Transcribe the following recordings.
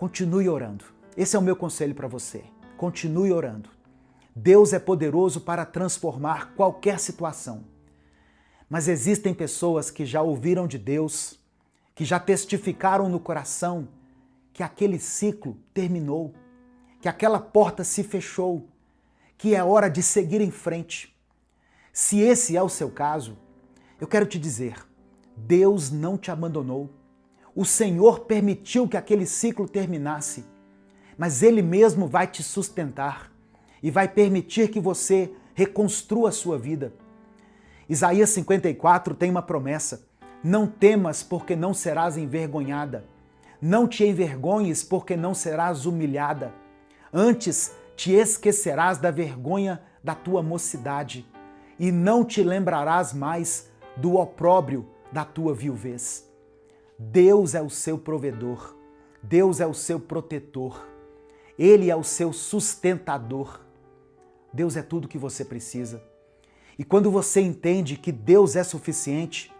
continue orando. Esse é o meu conselho para você. Continue orando. Deus é poderoso para transformar qualquer situação. Mas existem pessoas que já ouviram de Deus, que já testificaram no coração que aquele ciclo terminou, que aquela porta se fechou, que é hora de seguir em frente. Se esse é o seu caso, eu quero te dizer, Deus não te abandonou. O Senhor permitiu que aquele ciclo terminasse, mas Ele mesmo vai te sustentar e vai permitir que você reconstrua a sua vida. Isaías 54 tem uma promessa: não temas, porque não serás envergonhada. Não te envergonhes, porque não serás humilhada. Antes te esquecerás da vergonha da tua mocidade e não te lembrarás mais do opróbrio da tua viuvez. Deus é o seu provedor, Deus é o seu protetor, Ele é o seu sustentador. Deus é tudo que você precisa. E quando você entende que Deus é suficiente,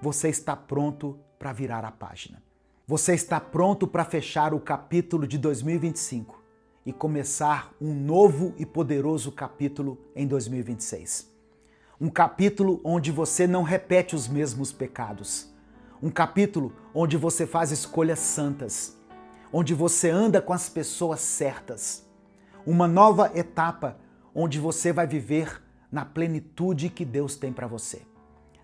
você está pronto para virar a página. Você está pronto para fechar o capítulo de 2025 e começar um novo e poderoso capítulo em 2026. Um capítulo onde você não repete os mesmos pecados. Um capítulo onde você faz escolhas santas, onde você anda com as pessoas certas. Uma nova etapa onde você vai viver na plenitude que Deus tem para você.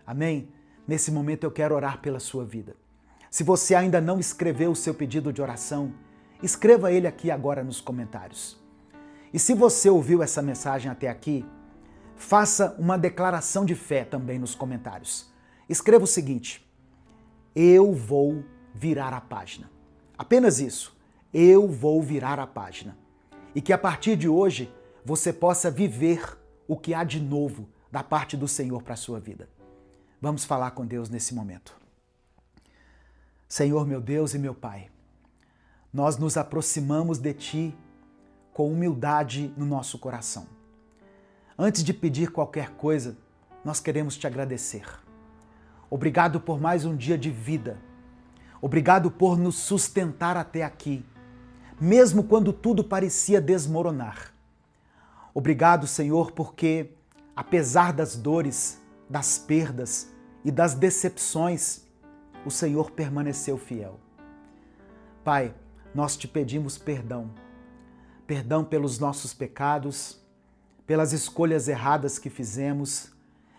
Amém? Nesse momento eu quero orar pela sua vida. Se você ainda não escreveu o seu pedido de oração, escreva ele aqui agora nos comentários. E se você ouviu essa mensagem até aqui, faça uma declaração de fé também nos comentários. Escreva o seguinte: eu vou virar a página. Apenas isso. Eu vou virar a página. E que a partir de hoje você possa viver o que há de novo da parte do Senhor para a sua vida. Vamos falar com Deus nesse momento. Senhor, meu Deus e meu Pai, nós nos aproximamos de Ti com humildade no nosso coração. Antes de pedir qualquer coisa, nós queremos Te agradecer. Obrigado por mais um dia de vida. Obrigado por nos sustentar até aqui, mesmo quando tudo parecia desmoronar. Obrigado, Senhor, porque, apesar das dores, das perdas e das decepções, o Senhor permaneceu fiel. Pai, nós Te pedimos perdão. Perdão pelos nossos pecados, pelas escolhas erradas que fizemos,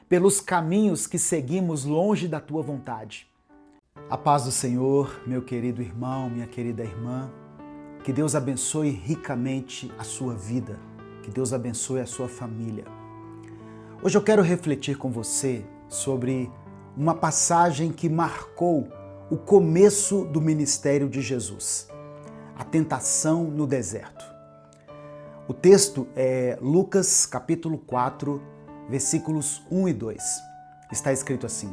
pelos caminhos que seguimos longe da Tua vontade. A paz do Senhor, meu querido irmão, minha querida irmã, que Deus abençoe ricamente a sua vida, que Deus abençoe a sua família. Hoje eu quero refletir com você sobre uma passagem que marcou o começo do ministério de Jesus, a tentação no deserto. O texto é Lucas capítulo 4, versículos 1 e 2. Está escrito assim: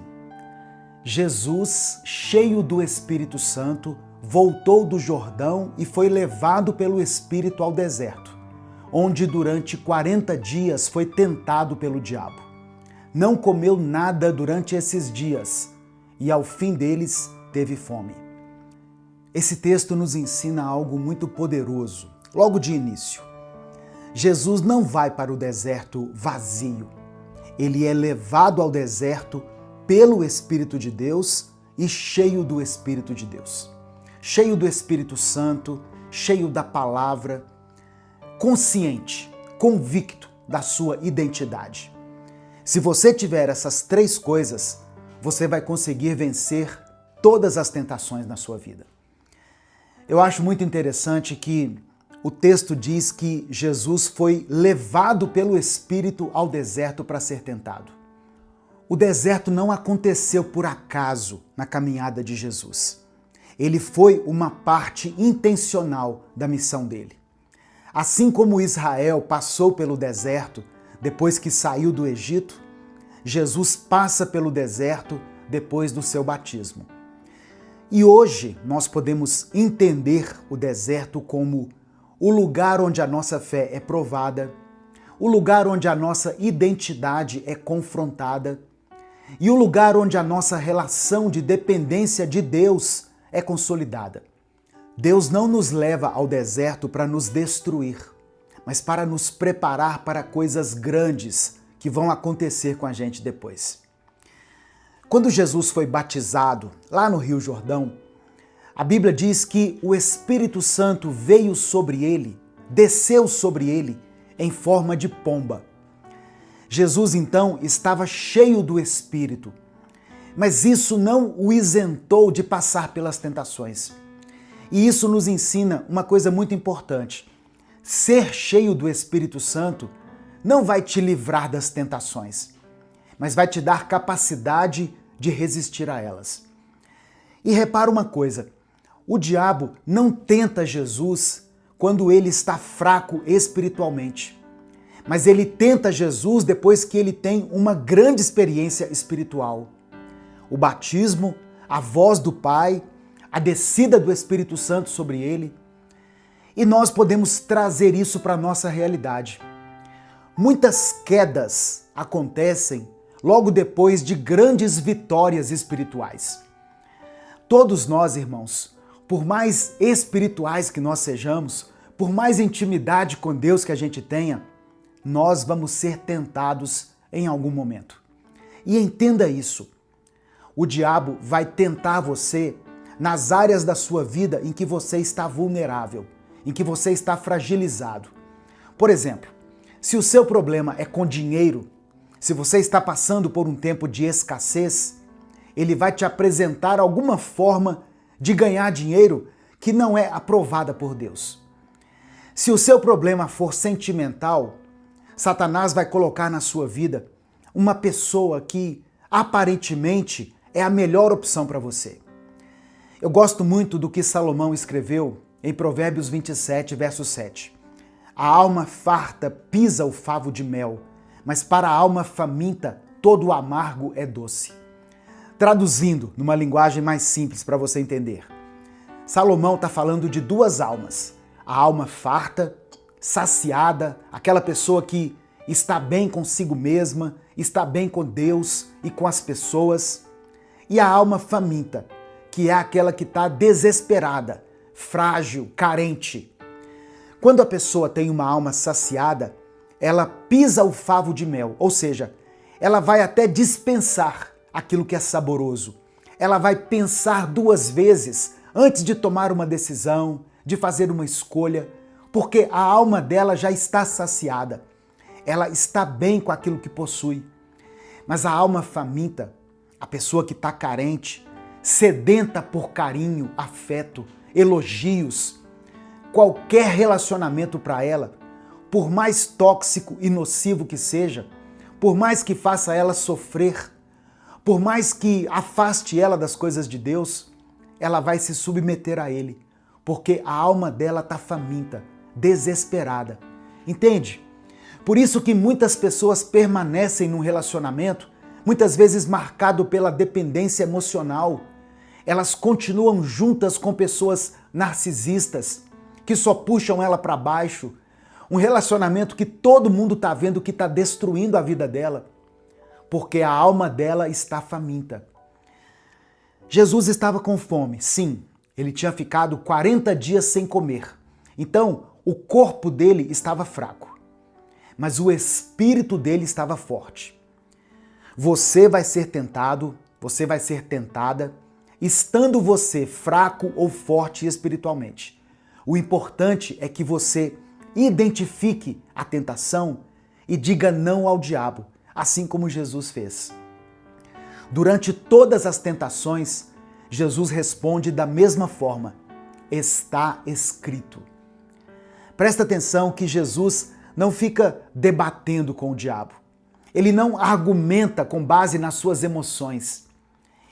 Jesus, cheio do Espírito Santo, voltou do Jordão e foi levado pelo Espírito ao deserto, onde durante 40 dias foi tentado pelo diabo. Não comeu nada durante esses dias e ao fim deles teve fome. Esse texto nos ensina algo muito poderoso. Logo de início, Jesus não vai para o deserto vazio. Ele é levado ao deserto pelo Espírito de Deus e cheio do Espírito de Deus. Cheio do Espírito Santo, cheio da palavra, consciente, convicto da sua identidade. Se você tiver essas três coisas, você vai conseguir vencer todas as tentações na sua vida. Eu acho muito interessante que o texto diz que Jesus foi levado pelo Espírito ao deserto para ser tentado. O deserto não aconteceu por acaso na caminhada de Jesus. Ele foi uma parte intencional da missão dele. Assim como Israel passou pelo deserto depois que saiu do Egito, Jesus passa pelo deserto depois do seu batismo. E hoje nós podemos entender o deserto como o lugar onde a nossa fé é provada, o lugar onde a nossa identidade é confrontada e o lugar onde a nossa relação de dependência de Deus é consolidada. Deus não nos leva ao deserto para nos destruir, mas para nos preparar para coisas grandes que vão acontecer com a gente depois. Quando Jesus foi batizado lá no Rio Jordão, a Bíblia diz que o Espírito Santo veio sobre ele, desceu sobre ele em forma de pomba. Jesus então estava cheio do Espírito, mas isso não o isentou de passar pelas tentações. E isso nos ensina uma coisa muito importante. Ser cheio do Espírito Santo não vai te livrar das tentações, mas vai te dar capacidade de resistir a elas. E repara uma coisa, o diabo não tenta Jesus quando ele está fraco espiritualmente, mas ele tenta Jesus depois que ele tem uma grande experiência espiritual. O batismo, a voz do Pai, a descida do Espírito Santo sobre ele. E nós podemos trazer isso para a nossa realidade. Muitas quedas acontecem logo depois de grandes vitórias espirituais. Todos nós, irmãos, por mais espirituais que nós sejamos, por mais intimidade com Deus que a gente tenha, nós vamos ser tentados em algum momento. E entenda isso. O diabo vai tentar você nas áreas da sua vida em que você está vulnerável, em que você está fragilizado. Por exemplo, se o seu problema é com dinheiro, se você está passando por um tempo de escassez, ele vai te apresentar alguma forma de ganhar dinheiro que não é aprovada por Deus. Se o seu problema for sentimental, Satanás vai colocar na sua vida uma pessoa que aparentemente é a melhor opção para você. Eu gosto muito do que Salomão escreveu em Provérbios 27, verso 7. A alma farta pisa o favo de mel, mas para a alma faminta todo o amargo é doce. Traduzindo numa linguagem mais simples para você entender, Salomão está falando de duas almas. A alma farta, saciada, aquela pessoa que está bem consigo mesma, está bem com Deus e com as pessoas. E a alma faminta, que é aquela que está desesperada, frágil, carente. Quando a pessoa tem uma alma saciada, ela pisa o favo de mel, ou seja, ela vai até dispensar aquilo que é saboroso. Ela vai pensar duas vezes antes de tomar uma decisão, de fazer uma escolha, porque a alma dela já está saciada. Ela está bem com aquilo que possui. Mas a alma faminta, a pessoa que está carente, sedenta por carinho, afeto, elogios, qualquer relacionamento para ela, por mais tóxico e nocivo que seja, por mais que faça ela sofrer, por mais que afaste ela das coisas de Deus, ela vai se submeter a ele, porque a alma dela está faminta, desesperada. Entende? Por isso que muitas pessoas permanecem num relacionamento, muitas vezes marcado pela dependência emocional. Elas continuam juntas com pessoas narcisistas, que só puxam ela para baixo. Um relacionamento que todo mundo está vendo que está destruindo a vida dela, porque a alma dela está faminta. Jesus estava com fome, sim, ele tinha ficado 40 dias sem comer. Então, o corpo dele estava fraco, mas o espírito dele estava forte. Você vai ser tentado, você vai ser tentada, estando você fraco ou forte espiritualmente. O importante é que você identifique a tentação e diga não ao diabo, assim como Jesus fez. Durante todas as tentações, Jesus responde da mesma forma: está escrito. Presta atenção que Jesus não fica debatendo com o diabo. Ele não argumenta com base nas suas emoções.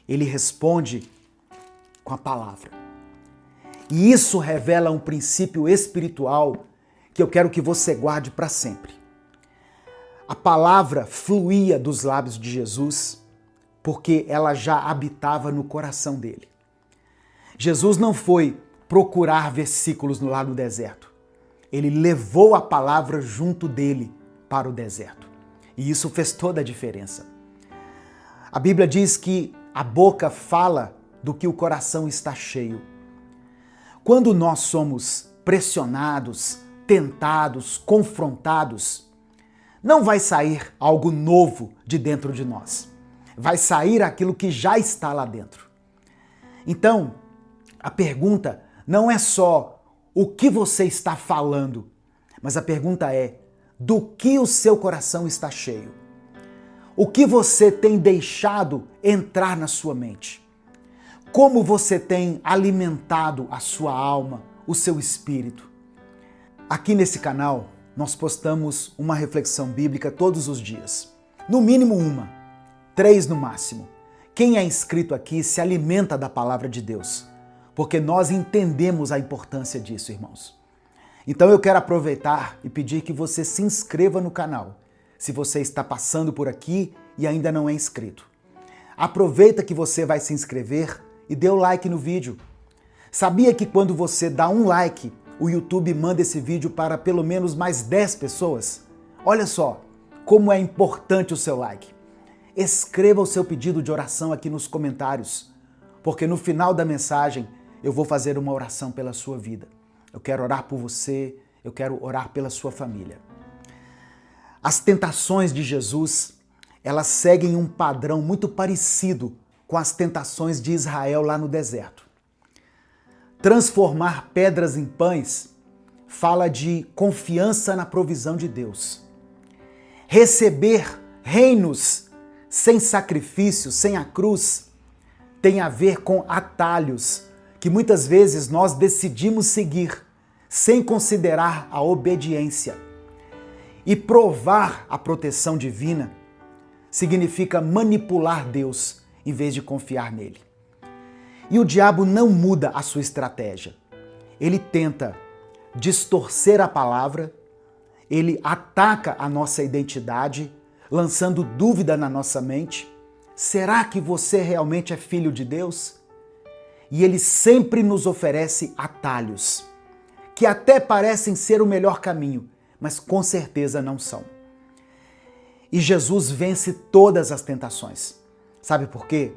Ele responde com a palavra. E isso revela um princípio espiritual que eu quero que você guarde para sempre. A palavra fluía dos lábios de Jesus porque ela já habitava no coração dele. Jesus não foi procurar versículos no lado do deserto. Ele levou a palavra junto dele para o deserto. E isso fez toda a diferença. A Bíblia diz que a boca fala do que o coração está cheio. Quando nós somos pressionados, tentados, confrontados, não vai sair algo novo de dentro de nós. Vai sair aquilo que já está lá dentro. Então, a pergunta não é só o que você está falando, mas a pergunta é: do que o seu coração está cheio? O que você tem deixado entrar na sua mente? Como você tem alimentado a sua alma, o seu espírito? Aqui nesse canal, nós postamos uma reflexão bíblica todos os dias. No mínimo uma, 3 no máximo. Quem é inscrito aqui se alimenta da palavra de Deus, porque nós entendemos a importância disso, irmãos. Então eu quero aproveitar e pedir que você se inscreva no canal, se você está passando por aqui e ainda não é inscrito. Aproveita que você vai se inscrever e dê o like no vídeo. Sabia que quando você dá um like, o YouTube manda esse vídeo para pelo menos mais 10 pessoas? Olha só como é importante o seu like. Escreva o seu pedido de oração aqui nos comentários, porque no final da mensagem eu vou fazer uma oração pela sua vida. Eu quero orar por você, eu quero orar pela sua família. As tentações de Jesus, elas seguem um padrão muito parecido com as tentações de Israel lá no deserto. Transformar pedras em pães fala de confiança na provisão de Deus. Receber reinos sem sacrifício, sem a cruz, tem a ver com atalhos que muitas vezes nós decidimos seguir sem considerar a obediência. E provar a proteção divina significa manipular Deus em vez de confiar nele. E o diabo não muda a sua estratégia. Ele tenta distorcer a palavra, ele ataca a nossa identidade, lançando dúvida na nossa mente. Será que você realmente é filho de Deus? E ele sempre nos oferece atalhos, que até parecem ser o melhor caminho, mas com certeza não são. E Jesus vence todas as tentações. Sabe por quê?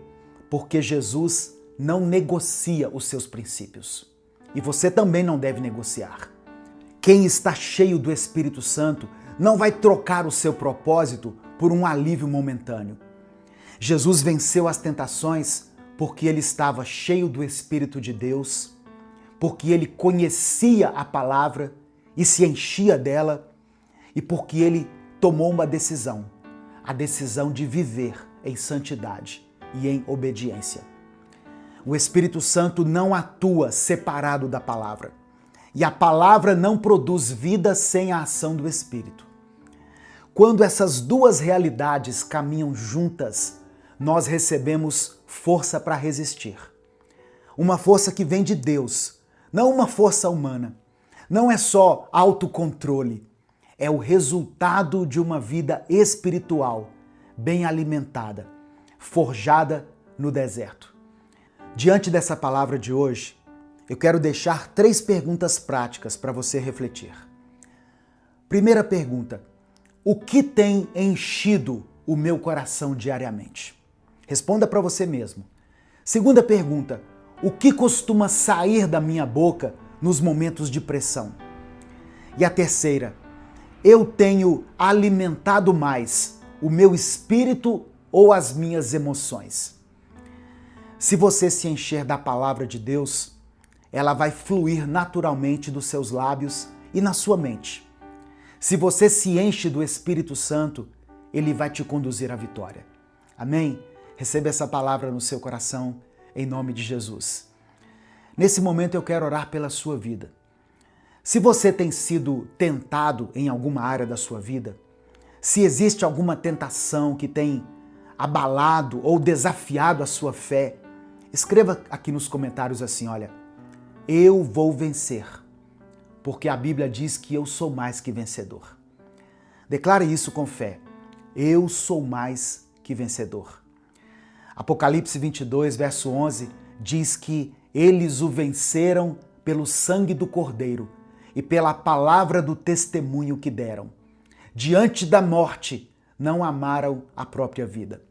Porque Jesus não negocia os seus princípios. E você também não deve negociar. Quem está cheio do Espírito Santo não vai trocar o seu propósito por um alívio momentâneo. Jesus venceu as tentações porque ele estava cheio do Espírito de Deus, porque ele conhecia a palavra e se enchia dela, e porque ele tomou uma decisão, a decisão de viver em santidade e em obediência. O Espírito Santo não atua separado da palavra, e a palavra não produz vida sem a ação do Espírito. Quando essas duas realidades caminham juntas, nós recebemos força para resistir. Uma força que vem de Deus, não uma força humana. Não é só autocontrole, é o resultado de uma vida espiritual, bem alimentada, forjada no deserto. Diante dessa palavra de hoje, eu quero deixar 3 perguntas práticas para você refletir. Primeira pergunta: o que tem enchido o meu coração diariamente? Responda para você mesmo. Segunda pergunta: o que costuma sair da minha boca nos momentos de pressão? E a terceira: eu tenho alimentado mais o meu espírito ou as minhas emoções? Se você se encher da palavra de Deus, ela vai fluir naturalmente dos seus lábios e na sua mente. Se você se enche do Espírito Santo, ele vai te conduzir à vitória. Amém? Receba essa palavra no seu coração, em nome de Jesus. Nesse momento eu quero orar pela sua vida. Se você tem sido tentado em alguma área da sua vida, se existe alguma tentação que tem abalado ou desafiado a sua fé, escreva aqui nos comentários assim: olha, eu vou vencer, porque a Bíblia diz que eu sou mais que vencedor. Declare isso com fé: eu sou mais que vencedor. Apocalipse 22, verso 11, diz que eles o venceram pelo sangue do Cordeiro e pela palavra do testemunho que deram. Diante da morte, não amaram a própria vida.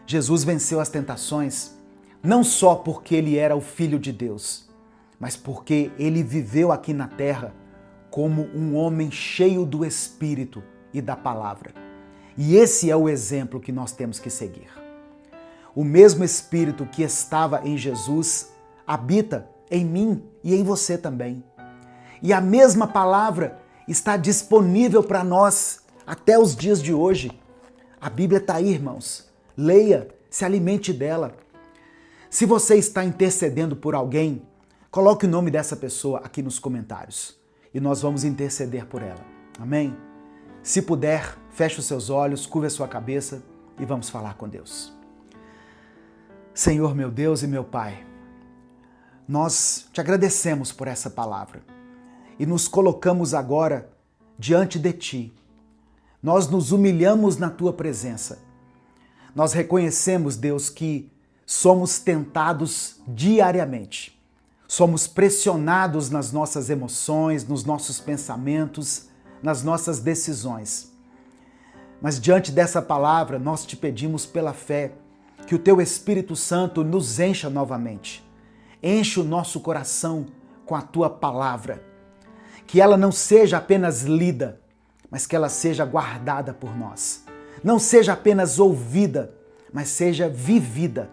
Jesus venceu as tentações não só porque ele era o Filho de Deus, mas porque ele viveu aqui na terra como um homem cheio do Espírito e da palavra. E esse é o exemplo que nós temos que seguir. O mesmo Espírito que estava em Jesus habita em mim e em você também. E a mesma palavra está disponível para nós até os dias de hoje. A Bíblia está aí, irmãos. Leia, se alimente dela. Se você está intercedendo por alguém, coloque o nome dessa pessoa aqui nos comentários e nós vamos interceder por ela. Amém? Se puder, feche os seus olhos, curva a sua cabeça e vamos falar com Deus. Senhor, meu Deus e meu Pai, nós te agradecemos por essa palavra e nos colocamos agora diante de Ti. Nós nos humilhamos na Tua presença. Nós reconhecemos, Deus, que somos tentados diariamente. Somos pressionados nas nossas emoções, nos nossos pensamentos, nas nossas decisões. Mas diante dessa palavra, nós te pedimos pela fé que o Teu Espírito Santo nos encha novamente. Enche o nosso coração com a Tua palavra. Que ela não seja apenas lida, mas que ela seja guardada por nós. Não seja apenas ouvida, mas seja vivida.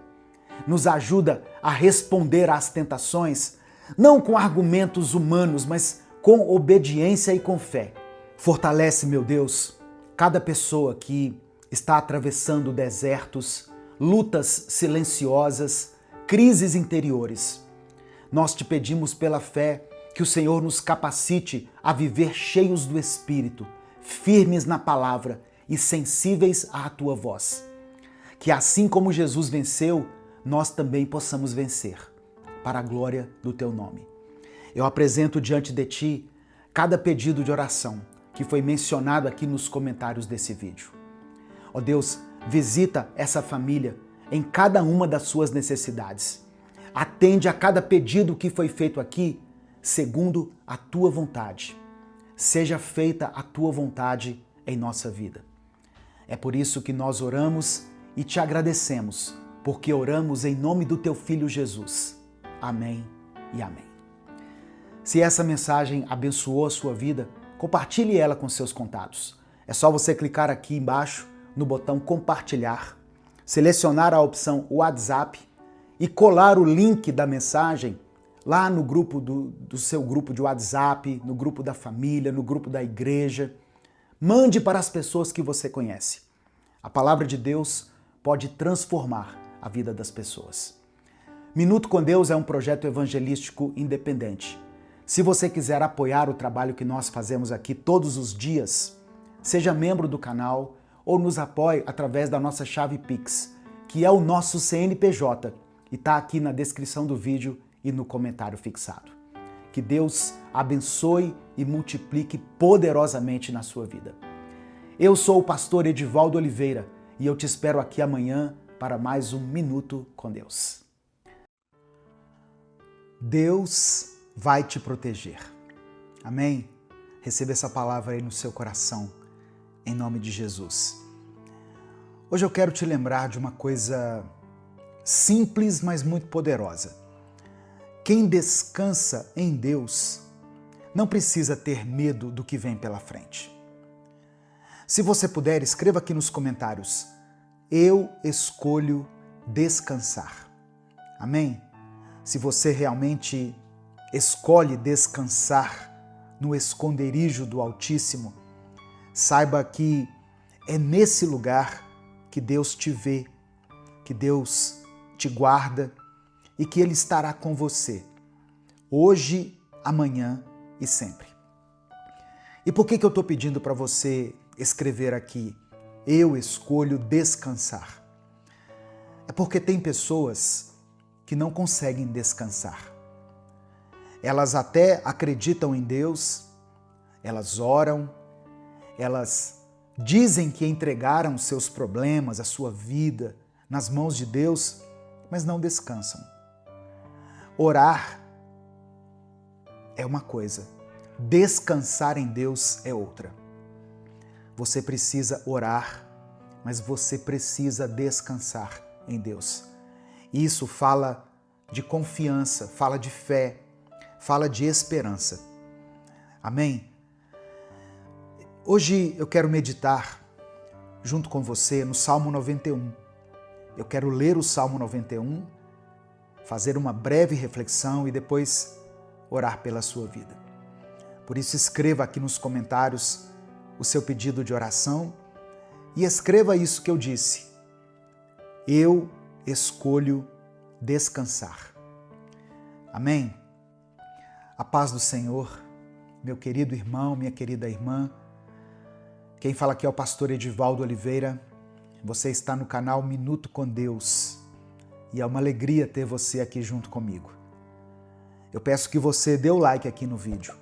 Nos ajuda a responder às tentações, não com argumentos humanos, mas com obediência e com fé. Fortalece, meu Deus, cada pessoa que está atravessando desertos, lutas silenciosas, crises interiores. Nós te pedimos pela fé que o Senhor nos capacite a viver cheios do Espírito, firmes na palavra e sensíveis à Tua voz. Que assim como Jesus venceu, nós também possamos vencer, para a glória do Teu nome. Eu apresento diante de Ti cada pedido de oração que foi mencionado aqui nos comentários desse vídeo. Ó Deus, visita essa família em cada uma das suas necessidades. Atende a cada pedido que foi feito aqui, segundo a Tua vontade. Seja feita a Tua vontade em nossa vida. É por isso que nós oramos e te agradecemos, porque oramos em nome do Teu Filho Jesus. Amém e amém. Se essa mensagem abençoou a sua vida, compartilhe ela com seus contatos. É só você clicar aqui embaixo no botão compartilhar, selecionar a opção WhatsApp e colar o link da mensagem lá no grupo do seu grupo de WhatsApp, no grupo da família, no grupo da igreja. Mande para as pessoas que você conhece. A palavra de Deus pode transformar a vida das pessoas. Minuto com Deus é um projeto evangelístico independente. Se você quiser apoiar o trabalho que nós fazemos aqui todos os dias, seja membro do canal ou nos apoie através da nossa chave Pix, que é o nosso CNPJ e está aqui na descrição do vídeo e no comentário fixado. Que Deus abençoe e multiplique poderosamente na sua vida. Eu sou o pastor Edivaldo Oliveira e eu te espero aqui amanhã para mais um Minuto com Deus. Deus vai te proteger. Amém? Receba essa palavra aí no seu coração, em nome de Jesus. Hoje eu quero te lembrar de uma coisa simples, mas muito poderosa. Quem descansa em Deus não precisa ter medo do que vem pela frente. Se você puder, escreva aqui nos comentários: eu escolho descansar. Amém? Se você realmente escolhe descansar no esconderijo do Altíssimo, saiba que é nesse lugar que Deus te vê, que Deus te guarda e que Ele estará com você, hoje, amanhã e sempre. E por que eu estou pedindo para você escrever aqui, eu escolho descansar? É porque tem pessoas que não conseguem descansar. Elas até acreditam em Deus, elas oram, elas dizem que entregaram seus problemas, a sua vida nas mãos de Deus, mas não descansam. Orar é uma coisa, descansar em Deus é outra. Você precisa orar, mas você precisa descansar em Deus. Isso fala de confiança, fala de fé, fala de esperança. Amém? Hoje eu quero meditar junto com você no Salmo 91. Eu quero ler o Salmo 91, fazer uma breve reflexão e depois orar pela sua vida. Por isso escreva aqui nos comentários o seu pedido de oração e escreva isso que eu disse. Eu escolho descansar. Amém? A paz do Senhor, meu querido irmão, minha querida irmã. Quem fala aqui é o pastor Edivaldo Oliveira. Você está no canal Minuto com Deus e é uma alegria ter você aqui junto comigo. Eu peço que você dê o like aqui no vídeo.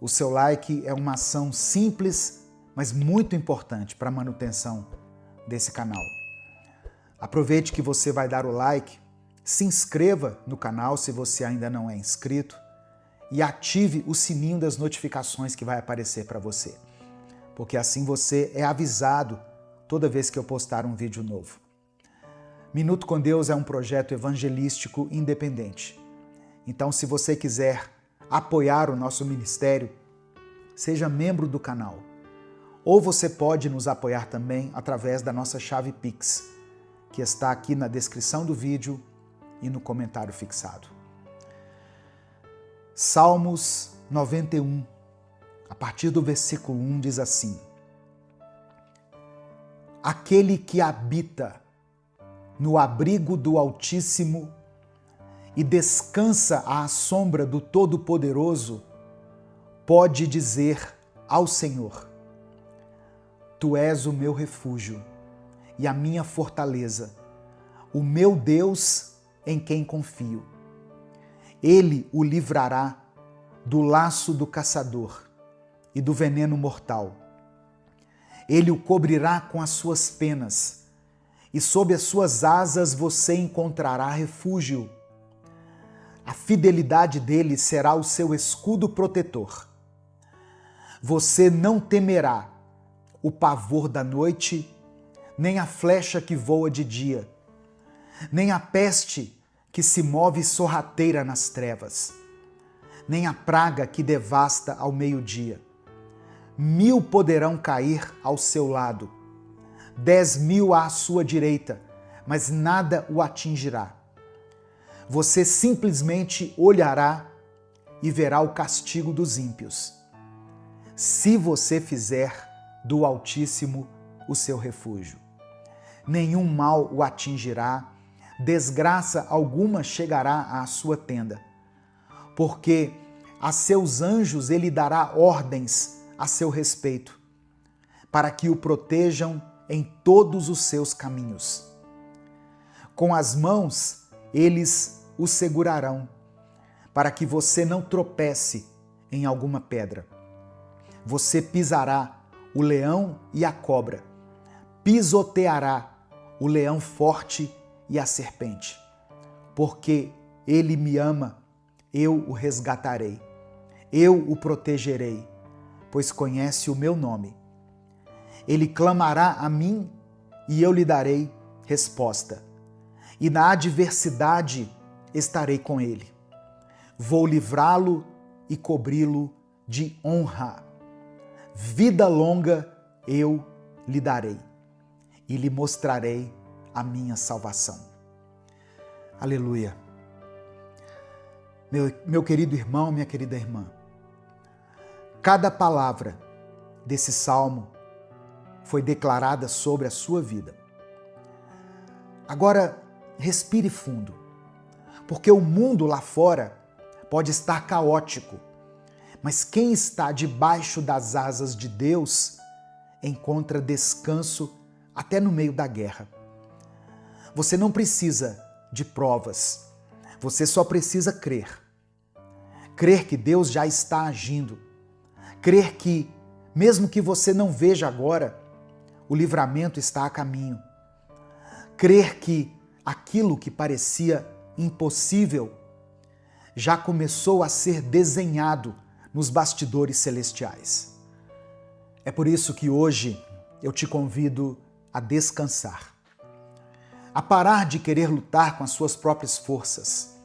O seu like é uma ação simples, mas muito importante para a manutenção desse canal. Aproveite que você vai dar o like, se inscreva no canal se você ainda não é inscrito e ative o sininho das notificações que vai aparecer para você, porque assim você é avisado toda vez que eu postar um vídeo novo. Minuto com Deus é um projeto evangelístico independente. Então, se você quiser apoiar o nosso ministério, seja membro do canal. Ou você pode nos apoiar também através da nossa chave Pix, que está aqui na descrição do vídeo e no comentário fixado. Salmos 91, a partir do versículo 1, diz assim: Aquele que habita no abrigo do Altíssimo e descansa à sombra do Todo-Poderoso, pode dizer ao Senhor: Tu és o meu refúgio e a minha fortaleza, o meu Deus em quem confio. Ele o livrará do laço do caçador e do veneno mortal. Ele o cobrirá com as suas penas, e sob as suas asas você encontrará refúgio. A fidelidade dele será o seu escudo protetor. Você não temerá o pavor da noite, nem a flecha que voa de dia, nem a peste que se move sorrateira nas trevas, nem a praga que devasta ao meio-dia. 1000 poderão cair ao seu lado, 10.000 à sua direita, mas nada o atingirá. Você simplesmente olhará e verá o castigo dos ímpios, se você fizer do Altíssimo o seu refúgio. Nenhum mal o atingirá, desgraça alguma chegará à sua tenda, porque a seus anjos ele dará ordens a seu respeito, para que o protejam em todos os seus caminhos. Com as mãos eles o segurarão, para que você não tropece em alguma pedra. Você pisará o leão e a cobra, pisoteará o leão forte e a serpente. Porque ele me ama, eu o resgatarei, eu o protegerei, pois conhece o meu nome. Ele clamará a mim e eu lhe darei resposta. E na adversidade estarei com ele. Vou livrá-lo e cobri-lo de honra. Vida longa eu lhe darei e lhe mostrarei a minha salvação. Aleluia. Meu querido irmão, minha querida irmã, cada palavra desse salmo foi declarada sobre a sua vida. Agora, respire fundo, porque o mundo lá fora pode estar caótico, mas quem está debaixo das asas de Deus encontra descanso até no meio da guerra. Você não precisa de provas, você só precisa crer. Crer que Deus já está agindo, crer que, mesmo que você não veja agora, o livramento está a caminho. Crer que aquilo que parecia impossível já começou a ser desenhado nos bastidores celestiais. É por isso que hoje eu te convido a descansar, a parar de querer lutar com as suas próprias forças,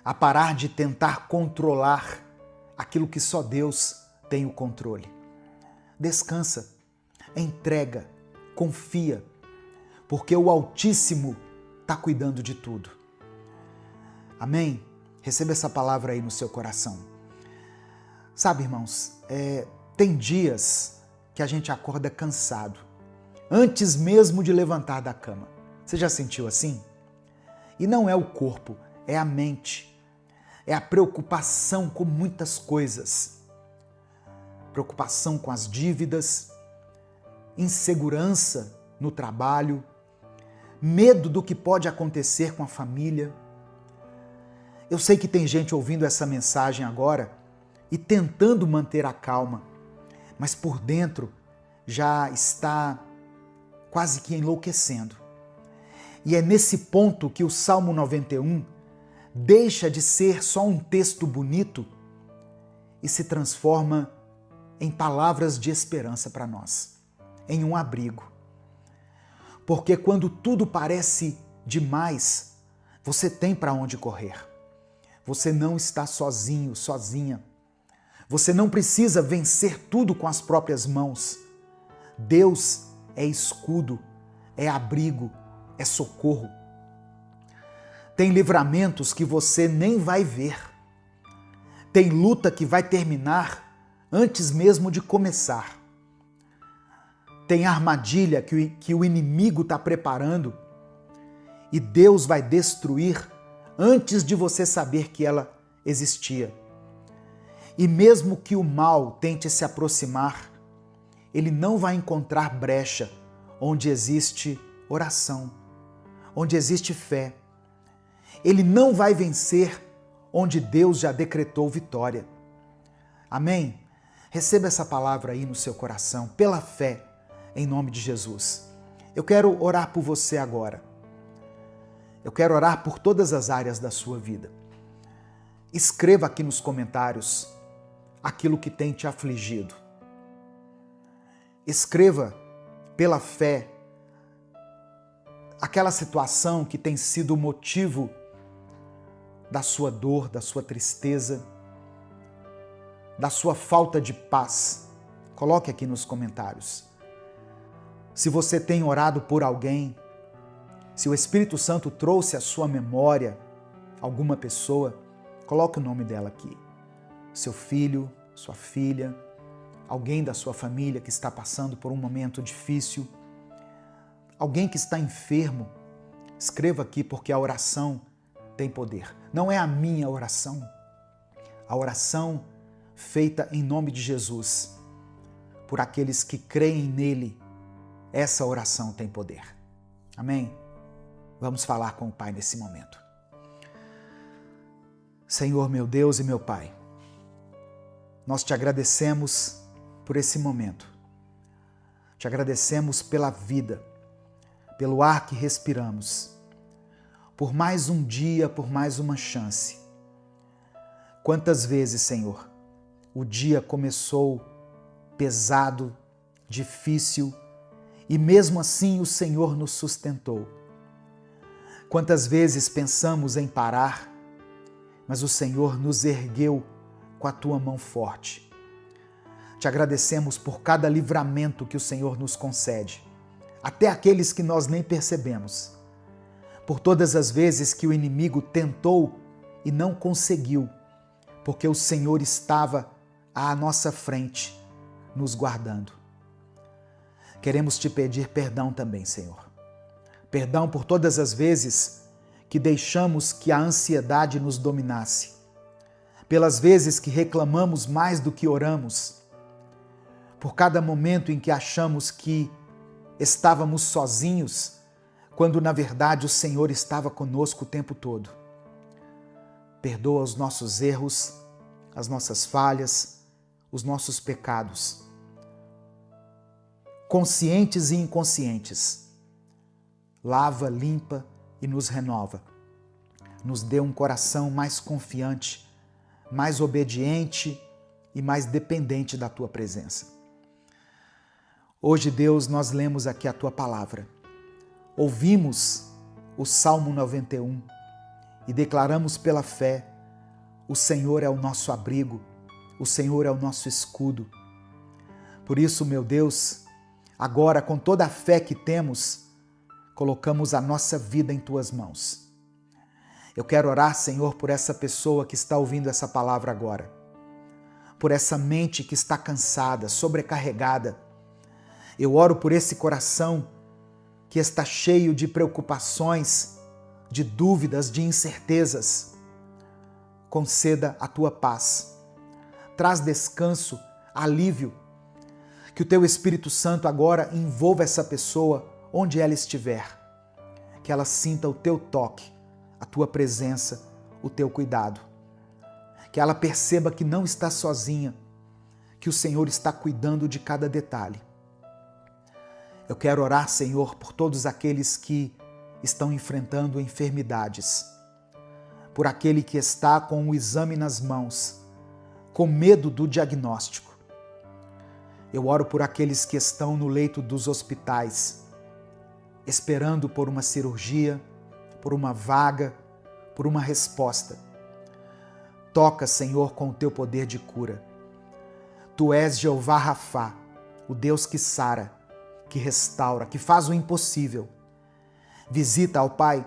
a parar de tentar controlar aquilo que só Deus tem o controle. Descansa, entrega, confia, porque o Altíssimo está cuidando de tudo. Amém? Receba essa palavra aí no seu coração. Sabe, irmãos, tem dias que a gente acorda cansado, antes mesmo de levantar da cama. Você já sentiu assim? E não é o corpo, é a mente. É a preocupação com muitas coisas. Preocupação com as dívidas, insegurança no trabalho, medo do que pode acontecer com a família. Eu sei que tem gente ouvindo essa mensagem agora e tentando manter a calma, mas por dentro já está quase que enlouquecendo. E é nesse ponto que o Salmo 91 deixa de ser só um texto bonito e se transforma em palavras de esperança para nós, em um abrigo. Porque quando tudo parece demais, você tem para onde correr. Você não está sozinho, sozinha. Você não precisa vencer tudo com as próprias mãos. Deus é escudo, é abrigo, é socorro. Tem livramentos que você nem vai ver. Tem luta que vai terminar antes mesmo de começar. Tem armadilha que o inimigo está preparando e Deus vai destruir antes de você saber que ela existia. E mesmo que o mal tente se aproximar, ele não vai encontrar brecha onde existe oração, onde existe fé. Ele não vai vencer onde Deus já decretou vitória. Amém? Receba essa palavra aí no seu coração, pela fé, em nome de Jesus. Eu quero orar por você agora. Eu quero orar por todas as áreas da sua vida. Escreva aqui nos comentários aquilo que tem te afligido. Escreva pela fé aquela situação que tem sido o motivo da sua dor, da sua tristeza, da sua falta de paz. Coloque aqui nos comentários. Se você tem orado por alguém, se o Espírito Santo trouxe à sua memória alguma pessoa, coloque o nome dela aqui. Seu filho, sua filha, alguém da sua família que está passando por um momento difícil, alguém que está enfermo, escreva aqui porque a oração tem poder. Não é a minha oração, a oração feita em nome de Jesus, por aqueles que creem nele, essa oração tem poder. Amém? Vamos falar com o Pai nesse momento. Senhor, meu Deus e meu Pai, nós te agradecemos por esse momento. Te agradecemos pela vida, pelo ar que respiramos, por mais um dia, por mais uma chance. Quantas vezes, Senhor, o dia começou pesado, difícil, e mesmo assim o Senhor nos sustentou. Quantas vezes pensamos em parar, mas o Senhor nos ergueu com a tua mão forte. Te agradecemos por cada livramento que o Senhor nos concede, até aqueles que nós nem percebemos. Por todas as vezes que o inimigo tentou e não conseguiu, porque o Senhor estava à nossa frente, nos guardando. Queremos te pedir perdão também, Senhor. Perdão por todas as vezes que deixamos que a ansiedade nos dominasse, pelas vezes que reclamamos mais do que oramos, por cada momento em que achamos que estávamos sozinhos, quando na verdade o Senhor estava conosco o tempo todo. Perdoa os nossos erros, as nossas falhas, os nossos pecados, conscientes e inconscientes. Lava, limpa e nos renova. Nos dê um coração mais confiante, mais obediente e mais dependente da tua presença. Hoje, Deus, nós lemos aqui a tua palavra. Ouvimos o Salmo 91 e declaramos pela fé O Senhor é o nosso abrigo, o Senhor é o nosso escudo. Por isso, meu Deus, agora com toda a fé que temos, colocamos a nossa vida em Tuas mãos. Eu quero orar, Senhor, por essa pessoa que está ouvindo essa palavra agora, por essa mente que está cansada, sobrecarregada. Eu oro por esse coração que está cheio de preocupações, de dúvidas, de incertezas. Conceda a Tua paz. Traz descanso, alívio. Que o Teu Espírito Santo agora envolva essa pessoa onde ela estiver. Que ela sinta o Teu toque, a Tua presença, o Teu cuidado. Que ela perceba que não está sozinha, que o Senhor está cuidando de cada detalhe. Eu quero orar, Senhor, por todos aqueles que estão enfrentando enfermidades, por aquele que está com o exame nas mãos, com medo do diagnóstico. Eu oro por aqueles que estão no leito dos hospitais, esperando por uma cirurgia, por uma vaga, por uma resposta. Toca, Senhor, com o Teu poder de cura. Tu és Jeová Rafá, o Deus que sara, que restaura, que faz o impossível. Visita, ó Pai,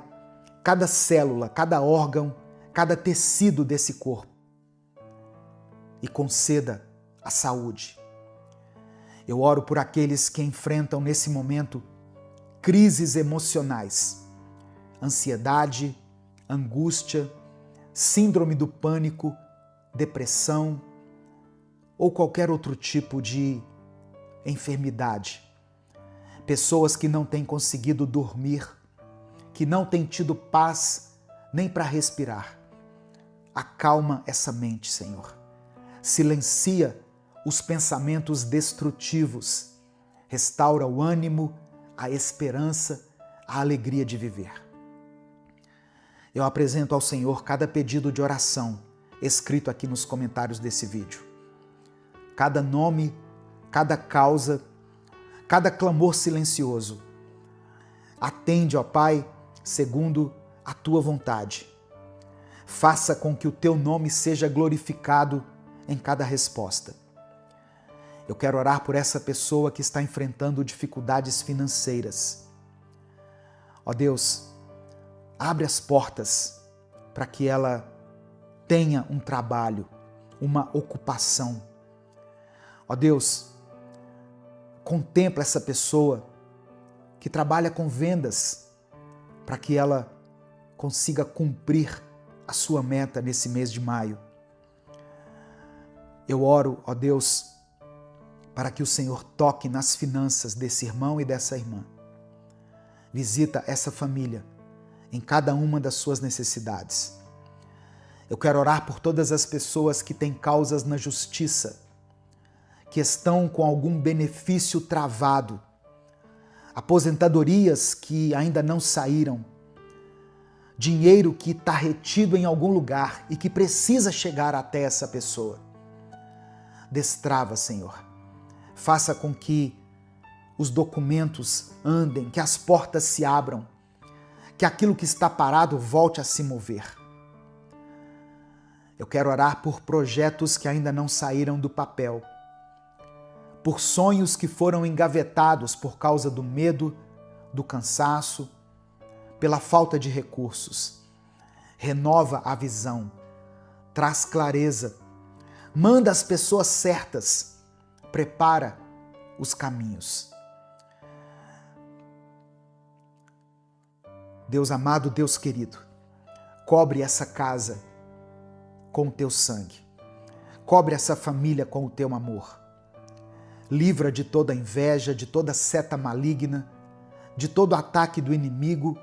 cada célula, cada órgão, cada tecido desse corpo e conceda a saúde. Eu oro por aqueles que enfrentam nesse momento crises emocionais, ansiedade, angústia, síndrome do pânico, depressão ou qualquer outro tipo de enfermidade. Pessoas que não têm conseguido dormir, que não têm tido paz nem para respirar. Acalma essa mente, Senhor. Silencia os pensamentos destrutivos. Restaura o ânimo, a esperança, a alegria de viver. Eu apresento ao Senhor cada pedido de oração escrito aqui nos comentários desse vídeo. Cada nome, cada causa, cada clamor silencioso. Atende, ó Pai, segundo a Tua vontade. Faça com que o Teu nome seja glorificado em cada resposta. Eu quero orar por essa pessoa que está enfrentando dificuldades financeiras. Ó Deus, abre as portas para que ela tenha um trabalho, uma ocupação. Ó Deus, contempla essa pessoa que trabalha com vendas para que ela consiga cumprir a sua meta nesse mês de maio. Eu oro, ó Deus, para que o Senhor toque nas finanças desse irmão e dessa irmã. Visita essa família em cada uma das suas necessidades. Eu quero orar por todas as pessoas que têm causas na justiça, que estão com algum benefício travado, aposentadorias que ainda não saíram, dinheiro que está retido em algum lugar e que precisa chegar até essa pessoa. Destrava, Senhor. Faça com que os documentos andem, que as portas se abram, que aquilo que está parado volte a se mover. Eu quero orar por projetos que ainda não saíram do papel, por sonhos que foram engavetados por causa do medo, do cansaço, pela falta de recursos. Renova a visão, traz clareza, manda as pessoas certas, prepara os caminhos. Deus amado, Deus querido, cobre essa casa com o Teu sangue, cobre essa família com o Teu amor. Livra de toda inveja, de toda seta maligna, de todo ataque do inimigo,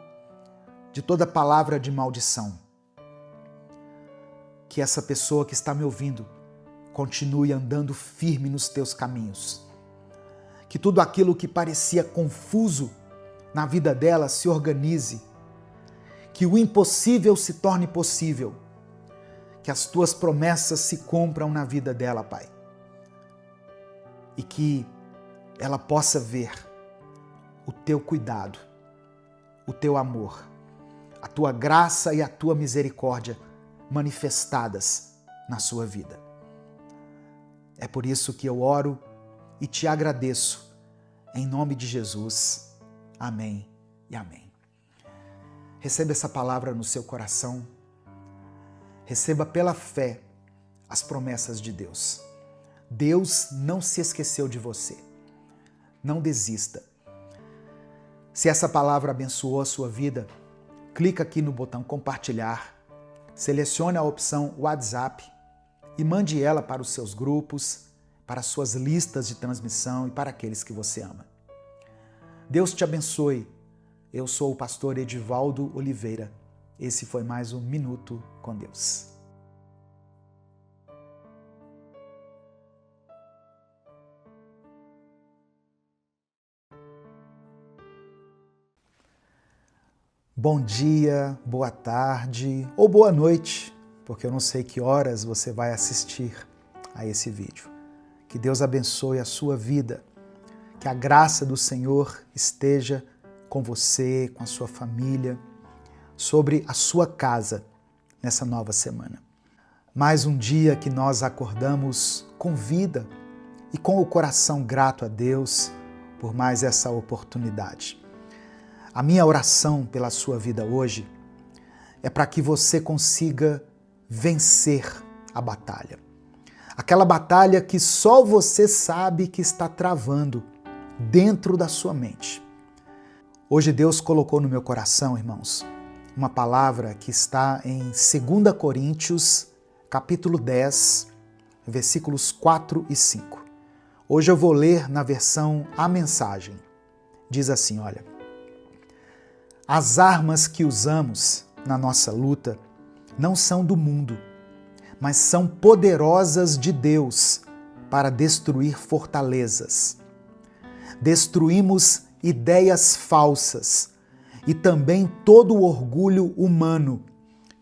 de toda palavra de maldição. Que essa pessoa que está me ouvindo continue andando firme nos Teus caminhos. Que tudo aquilo que parecia confuso na vida dela se organize. Que o impossível se torne possível. Que as Tuas promessas se cumpram na vida dela, Pai. E que ela possa ver o Teu cuidado, o Teu amor, a Tua graça e a Tua misericórdia manifestadas na sua vida. É por isso que eu oro e te agradeço. Em nome de Jesus. Amém e amém. Receba essa palavra no seu coração. Receba pela fé as promessas de Deus. Deus não se esqueceu de você. Não desista. Se essa palavra abençoou a sua vida, clica aqui no botão compartilhar, selecione a opção WhatsApp e mande ela para os seus grupos, para as suas listas de transmissão e para aqueles que você ama. Deus te abençoe. Eu sou o pastor Edivaldo Oliveira. Esse foi mais um Minuto com Deus. Bom dia, boa tarde ou boa noite, porque eu não sei que horas você vai assistir a esse vídeo. Que Deus abençoe a sua vida, que a graça do Senhor esteja com você, com a sua família, sobre a sua casa nessa nova semana. Mais um dia que nós acordamos com vida e com o coração grato a Deus por mais essa oportunidade. A minha oração pela sua vida hoje é para que você consiga vencer a batalha. Aquela batalha que só você sabe que está travando dentro da sua mente. Hoje Deus colocou no meu coração, irmãos, uma palavra que está em 2 Coríntios, capítulo 10, versículos 4 e 5. Hoje eu vou ler na versão A Mensagem. Diz assim, olha: as armas que usamos na nossa luta não são do mundo, mas são poderosas de Deus para destruir fortalezas. Destruímos ideias falsas e também todo o orgulho humano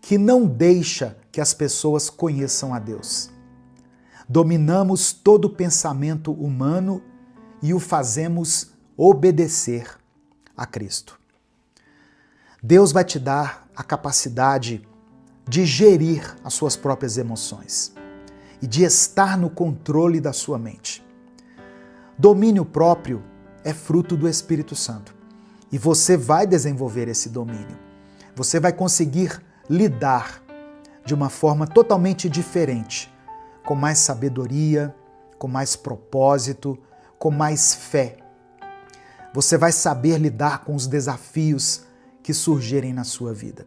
que não deixa que as pessoas conheçam a Deus. Dominamos todo pensamento humano e o fazemos obedecer a Cristo. Deus vai te dar a capacidade de gerir as suas próprias emoções e de estar no controle da sua mente. Domínio próprio é fruto do Espírito Santo e você vai desenvolver esse domínio. Você vai conseguir lidar de uma forma totalmente diferente, com mais sabedoria, com mais propósito, com mais fé. Você vai saber lidar com os desafios que surgirem na sua vida.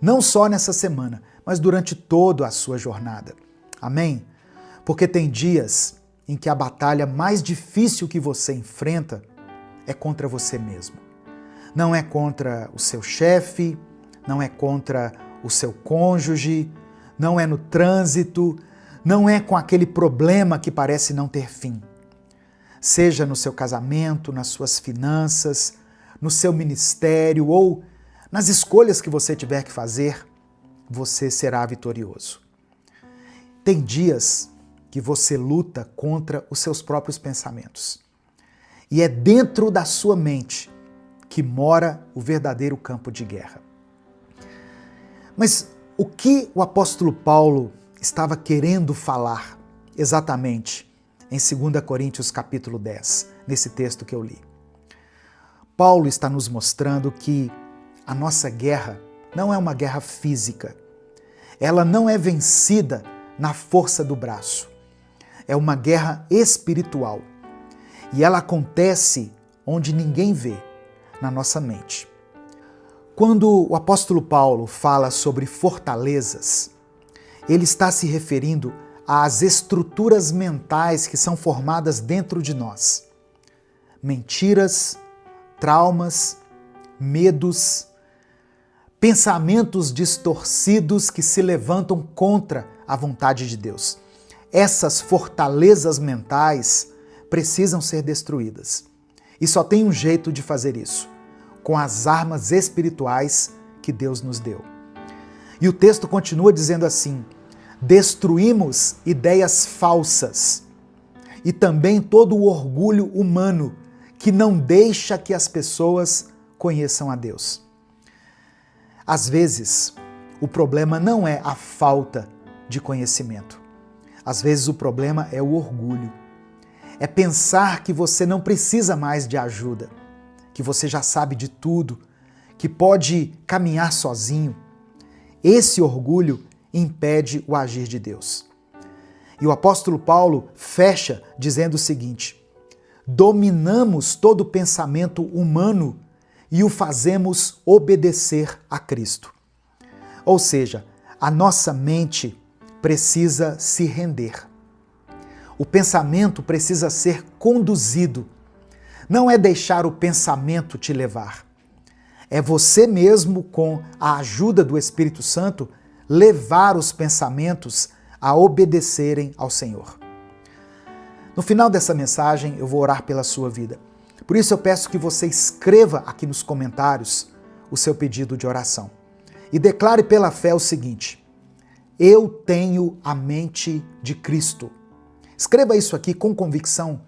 Não só nessa semana, mas durante toda a sua jornada. Amém? Porque tem dias em que a batalha mais difícil que você enfrenta é contra você mesmo. Não é contra o seu chefe, não é contra o seu cônjuge, não é no trânsito, não é com aquele problema que parece não ter fim. Seja no seu casamento, nas suas finanças, no seu ministério ou nas escolhas que você tiver que fazer, você será vitorioso. Tem dias que você luta contra os seus próprios pensamentos. E é dentro da sua mente que mora o verdadeiro campo de guerra. Mas o que o apóstolo Paulo estava querendo falar exatamente em 2 Coríntios capítulo 10, nesse texto que eu li? Paulo está nos mostrando que a nossa guerra não é uma guerra física. Ela não é vencida na força do braço. É uma guerra espiritual. E ela acontece onde ninguém vê, na nossa mente. Quando o apóstolo Paulo fala sobre fortalezas, ele está se referindo às estruturas mentais que são formadas dentro de nós. Mentiras, traumas, medos, pensamentos distorcidos que se levantam contra a vontade de Deus. Essas fortalezas mentais precisam ser destruídas. E só tem um jeito de fazer isso, com as armas espirituais que Deus nos deu. E o texto continua dizendo assim: destruímos ideias falsas e também todo o orgulho humano que não deixa que as pessoas conheçam a Deus. Às vezes, o problema não é a falta de conhecimento. Às vezes o problema é o orgulho. É pensar que você não precisa mais de ajuda, que você já sabe de tudo, que pode caminhar sozinho. Esse orgulho impede o agir de Deus. E o apóstolo Paulo fecha dizendo o seguinte: dominamos todo pensamento humano e o fazemos obedecer a Cristo. Ou seja, a nossa mente precisa se render. O pensamento precisa ser conduzido. Não é deixar o pensamento te levar. É você mesmo, com a ajuda do Espírito Santo, levar os pensamentos a obedecerem ao Senhor. No final dessa mensagem, eu vou orar pela sua vida. Por isso eu peço que você escreva aqui nos comentários o seu pedido de oração. E declare pela fé o seguinte: eu tenho a mente de Cristo. Escreva isso aqui com convicção: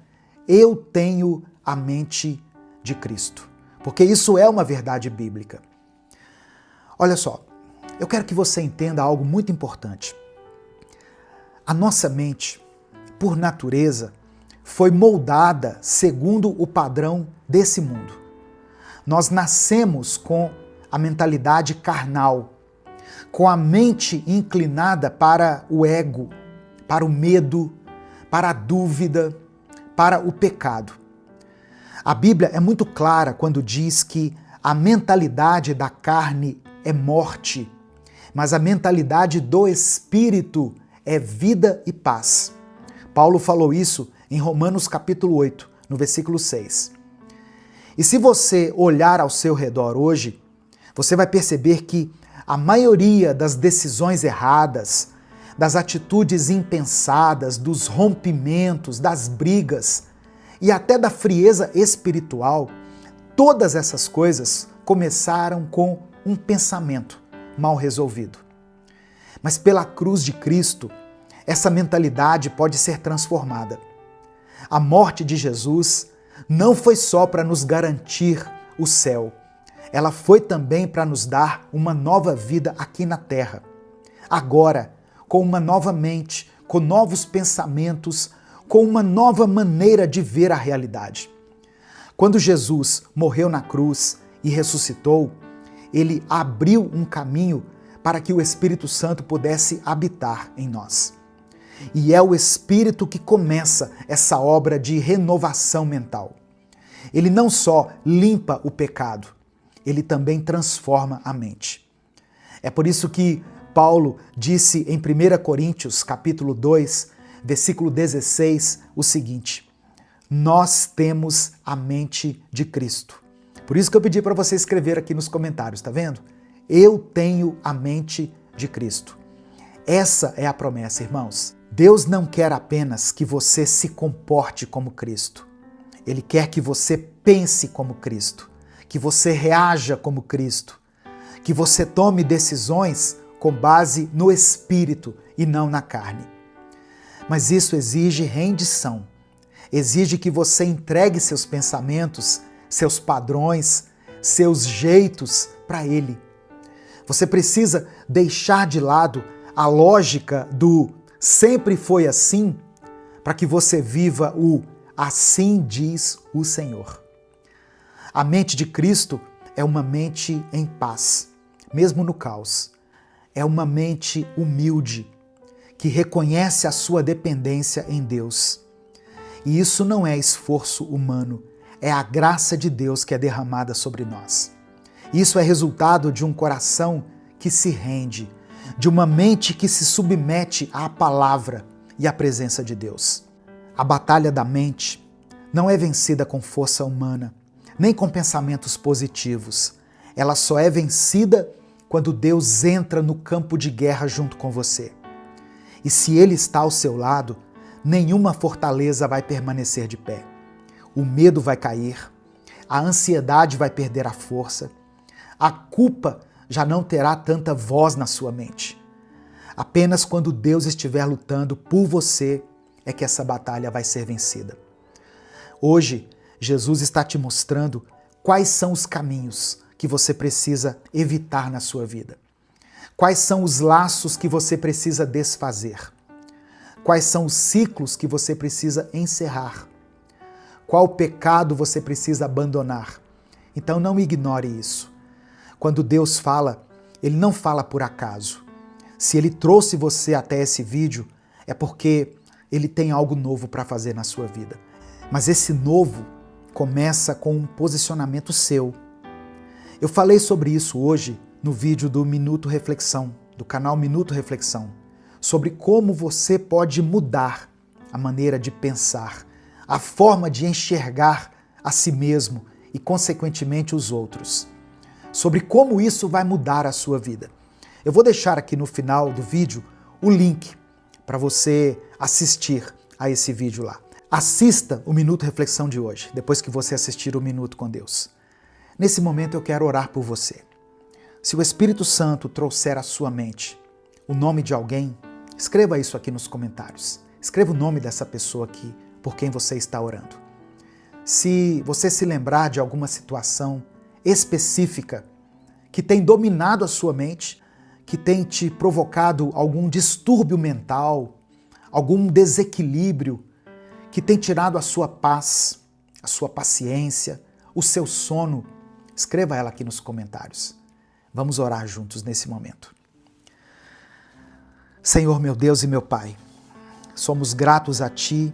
eu tenho a mente de Cristo. Porque isso é uma verdade bíblica. Olha só, eu quero que você entenda algo muito importante. A nossa mente, por natureza, foi moldada segundo o padrão desse mundo. Nós nascemos com a mentalidade carnal, com a mente inclinada para o ego, para o medo, para a dúvida, para o pecado. A Bíblia é muito clara quando diz que a mentalidade da carne é morte, mas a mentalidade do Espírito é vida e paz. Paulo falou isso em Romanos capítulo 8, no versículo 6. E se você olhar ao seu redor hoje, você vai perceber que a maioria das decisões erradas, das atitudes impensadas, dos rompimentos, das brigas e até da frieza espiritual, todas essas coisas começaram com um pensamento mal resolvido. Mas pela cruz de Cristo, essa mentalidade pode ser transformada. A morte de Jesus não foi só para nos garantir o céu, ela foi também para nos dar uma nova vida aqui na terra. Agora, com uma nova mente, com novos pensamentos, com uma nova maneira de ver a realidade. Quando Jesus morreu na cruz e ressuscitou, ele abriu um caminho para que o Espírito Santo pudesse habitar em nós. E é o Espírito que começa essa obra de renovação mental. Ele não só limpa o pecado, ele também transforma a mente. É por isso que Paulo disse em 1 Coríntios, capítulo 2, versículo 16, o seguinte: nós temos a mente de Cristo. Por isso que eu pedi para você escrever aqui nos comentários, tá vendo? Eu tenho a mente de Cristo. Essa é a promessa, irmãos. Deus não quer apenas que você se comporte como Cristo. Ele quer que você pense como Cristo, que você reaja como Cristo, que você tome decisões com base no Espírito e não na carne. Mas isso exige rendição, exige que você entregue seus pensamentos, seus padrões, seus jeitos para Ele. Você precisa deixar de lado a lógica do sempre foi assim, para que você viva o assim diz o Senhor. A mente de Cristo é uma mente em paz, mesmo no caos. É uma mente humilde, que reconhece a sua dependência em Deus. E isso não é esforço humano, é a graça de Deus que é derramada sobre nós. Isso é resultado de um coração que se rende, de uma mente que se submete à palavra e à presença de Deus. A batalha da mente não é vencida com força humana, nem com pensamentos positivos. Ela só é vencida quando Deus entra no campo de guerra junto com você. E se Ele está ao seu lado, nenhuma fortaleza vai permanecer de pé. O medo vai cair, a ansiedade vai perder a força, a culpa já não terá tanta voz na sua mente. Apenas quando Deus estiver lutando por você é que essa batalha vai ser vencida. Hoje, Jesus está te mostrando quais são os caminhos que você precisa evitar na sua vida. Quais são os laços que você precisa desfazer? Quais são os ciclos que você precisa encerrar? Qual pecado você precisa abandonar? Então não ignore isso. Quando Deus fala, Ele não fala por acaso. Se Ele trouxe você até esse vídeo, é porque Ele tem algo novo para fazer na sua vida. Mas esse novo começa com um posicionamento seu. Eu falei sobre isso hoje no vídeo do Minuto Reflexão, do canal Minuto Reflexão, sobre como você pode mudar a maneira de pensar, a forma de enxergar a si mesmo e, consequentemente, os outros. Sobre como isso vai mudar a sua vida. Eu vou deixar aqui no final do vídeo o link para você assistir a esse vídeo lá. Assista o Minuto Reflexão de hoje, depois que você assistir o Minuto com Deus. Nesse momento eu quero orar por você. Se o Espírito Santo trouxer à sua mente o nome de alguém, escreva isso aqui nos comentários. Escreva o nome dessa pessoa aqui por quem você está orando. Se você se lembrar de alguma situação específica que tem dominado a sua mente, que tem te provocado algum distúrbio mental, algum desequilíbrio, que tem tirado a sua paz, a sua paciência, o seu sono, escreva ela aqui nos comentários. Vamos orar juntos nesse momento. Senhor, meu Deus e meu Pai, somos gratos a Ti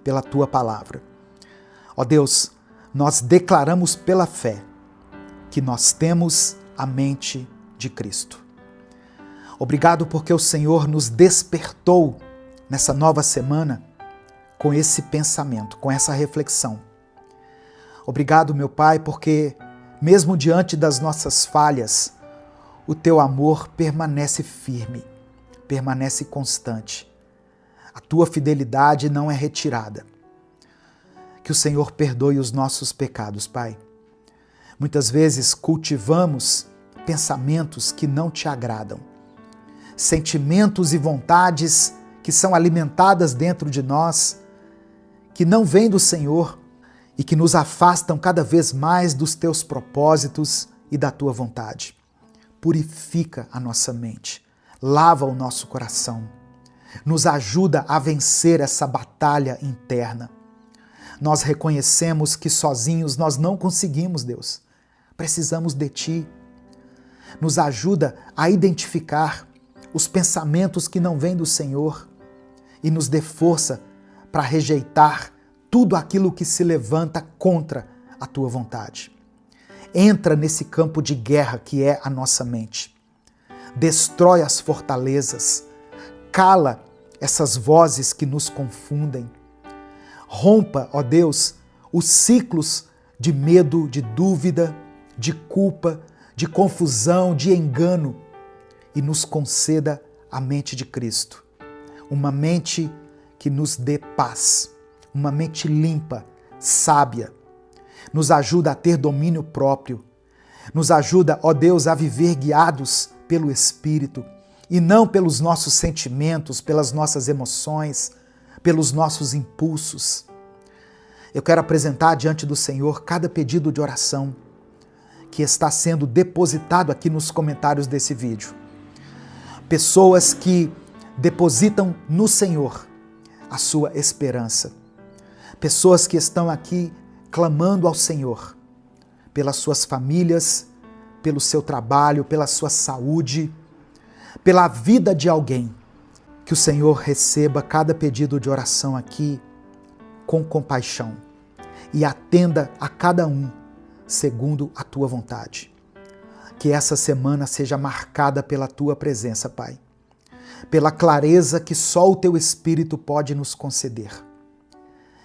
pela Tua palavra. Ó Deus, nós declaramos pela fé que nós temos a mente de Cristo. Obrigado porque o Senhor nos despertou nessa nova semana com esse pensamento, com essa reflexão. Obrigado, meu Pai, porque mesmo diante das nossas falhas, o Teu amor permanece firme, permanece constante. A Tua fidelidade não é retirada. Que o Senhor perdoe os nossos pecados, Pai. Muitas vezes cultivamos pensamentos que não Te agradam, sentimentos e vontades que são alimentadas dentro de nós, que não vêm do Senhor e que nos afastam cada vez mais dos Teus propósitos e da Tua vontade. Purifica a nossa mente, lava o nosso coração, nos ajuda a vencer essa batalha interna. Nós reconhecemos que sozinhos nós não conseguimos, Deus. Precisamos de Ti. Nos ajuda a identificar os pensamentos que não vêm do Senhor e nos dê força para rejeitar tudo aquilo que se levanta contra a Tua vontade. Entra nesse campo de guerra que é a nossa mente. Destrói as fortalezas, cala essas vozes que nos confundem. Rompa, ó Deus, os ciclos de medo, de dúvida, de culpa, de confusão, de engano e nos conceda a mente de Cristo. Uma mente que nos dê paz, uma mente limpa, sábia. Nos ajuda a ter domínio próprio. Nos ajuda, ó Deus, a viver guiados pelo Espírito e não pelos nossos sentimentos, pelas nossas emoções, pelos nossos impulsos. Eu quero apresentar diante do Senhor cada pedido de oração que está sendo depositado aqui nos comentários desse vídeo. Pessoas que depositam no Senhor a sua esperança. Pessoas que estão aqui clamando ao Senhor pelas suas famílias, pelo seu trabalho, pela sua saúde, pela vida de alguém. Que o Senhor receba cada pedido de oração aqui com compaixão e atenda a cada um segundo a Tua vontade. Que essa semana seja marcada pela Tua presença, Pai, pela clareza que só o Teu Espírito pode nos conceder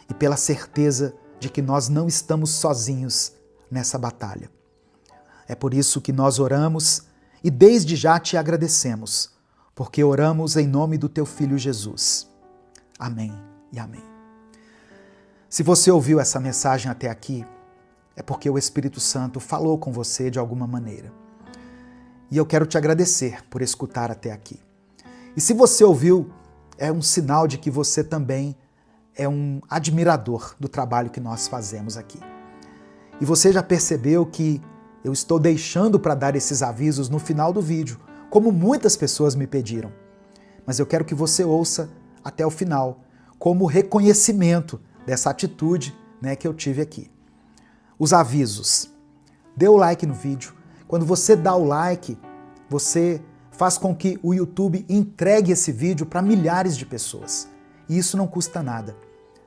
e pela certeza de que nós não estamos sozinhos nessa batalha. É por isso que nós oramos e desde já Te agradecemos, porque oramos em nome do Teu Filho Jesus. Amém e amém. Se você ouviu essa mensagem até aqui, é porque o Espírito Santo falou com você de alguma maneira. E eu quero te agradecer por escutar até aqui. E se você ouviu, é um sinal de que você também é um admirador do trabalho que nós fazemos aqui. E você já percebeu que eu estou deixando para dar esses avisos no final do vídeo, como muitas pessoas me pediram. Mas eu quero que você ouça até o final, como reconhecimento dessa atitude, que eu tive aqui. Os avisos. Dê o like no vídeo. Quando você dá o like, você faz com que o YouTube entregue esse vídeo para milhares de pessoas. E isso não custa nada.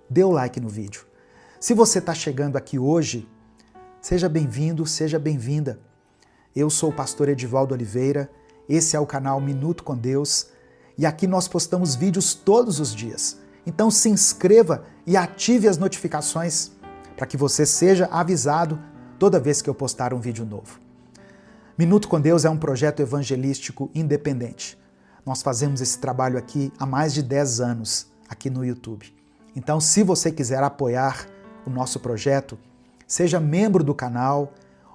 Dê o like no vídeo. Se você está chegando aqui hoje, seja bem-vindo, seja bem-vinda. Eu sou o pastor Edivaldo Oliveira, esse é o canal Minuto com Deus, e aqui nós postamos vídeos todos os dias. Então se inscreva e ative as notificações para que você seja avisado toda vez que eu postar um vídeo novo. Minuto com Deus é um projeto evangelístico independente. Nós fazemos esse trabalho aqui há mais de 10 anos, aqui no YouTube. Então, se você quiser apoiar o nosso projeto, seja membro do canal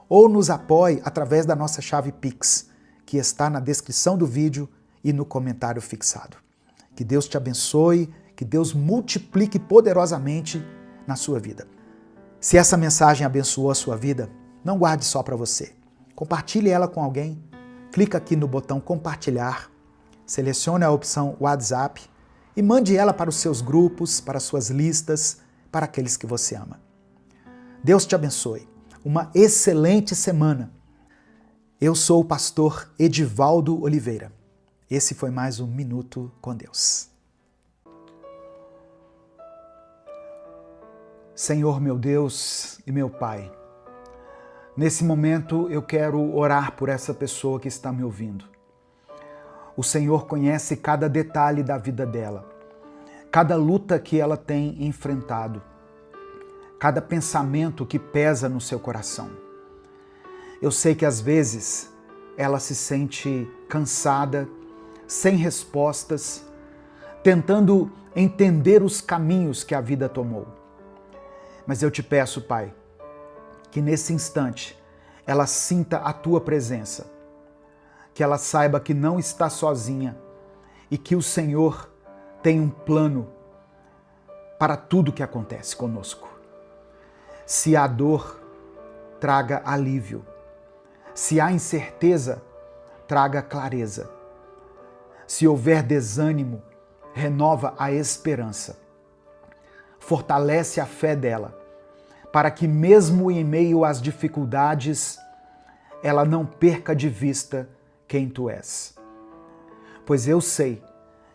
ou nos apoie através da nossa chave Pix, que está na descrição do vídeo e no comentário fixado. Que Deus te abençoe, que Deus multiplique poderosamente na sua vida. Se essa mensagem abençoou a sua vida, não guarde só para você. Compartilhe ela com alguém, clica aqui no botão compartilhar, selecione a opção WhatsApp e mande ela para os seus grupos, para as suas listas, para aqueles que você ama. Deus te abençoe. Uma excelente semana. Eu sou o pastor Edivaldo Oliveira. Esse foi mais um Minuto com Deus. Senhor meu Deus e meu Pai, nesse momento eu quero orar por essa pessoa que está me ouvindo. O Senhor conhece cada detalhe da vida dela, cada luta que ela tem enfrentado, cada pensamento que pesa no seu coração. Eu sei que às vezes ela se sente cansada, sem respostas, tentando entender os caminhos que a vida tomou. Mas eu te peço, Pai, que nesse instante ela sinta a Tua presença, que ela saiba que não está sozinha e que o Senhor tem um plano para tudo que acontece conosco. Se há dor, traga alívio. Se há incerteza, traga clareza. Se houver desânimo, renova a esperança. Fortalece a fé dela, para que mesmo em meio às dificuldades, ela não perca de vista quem Tu és. Pois eu sei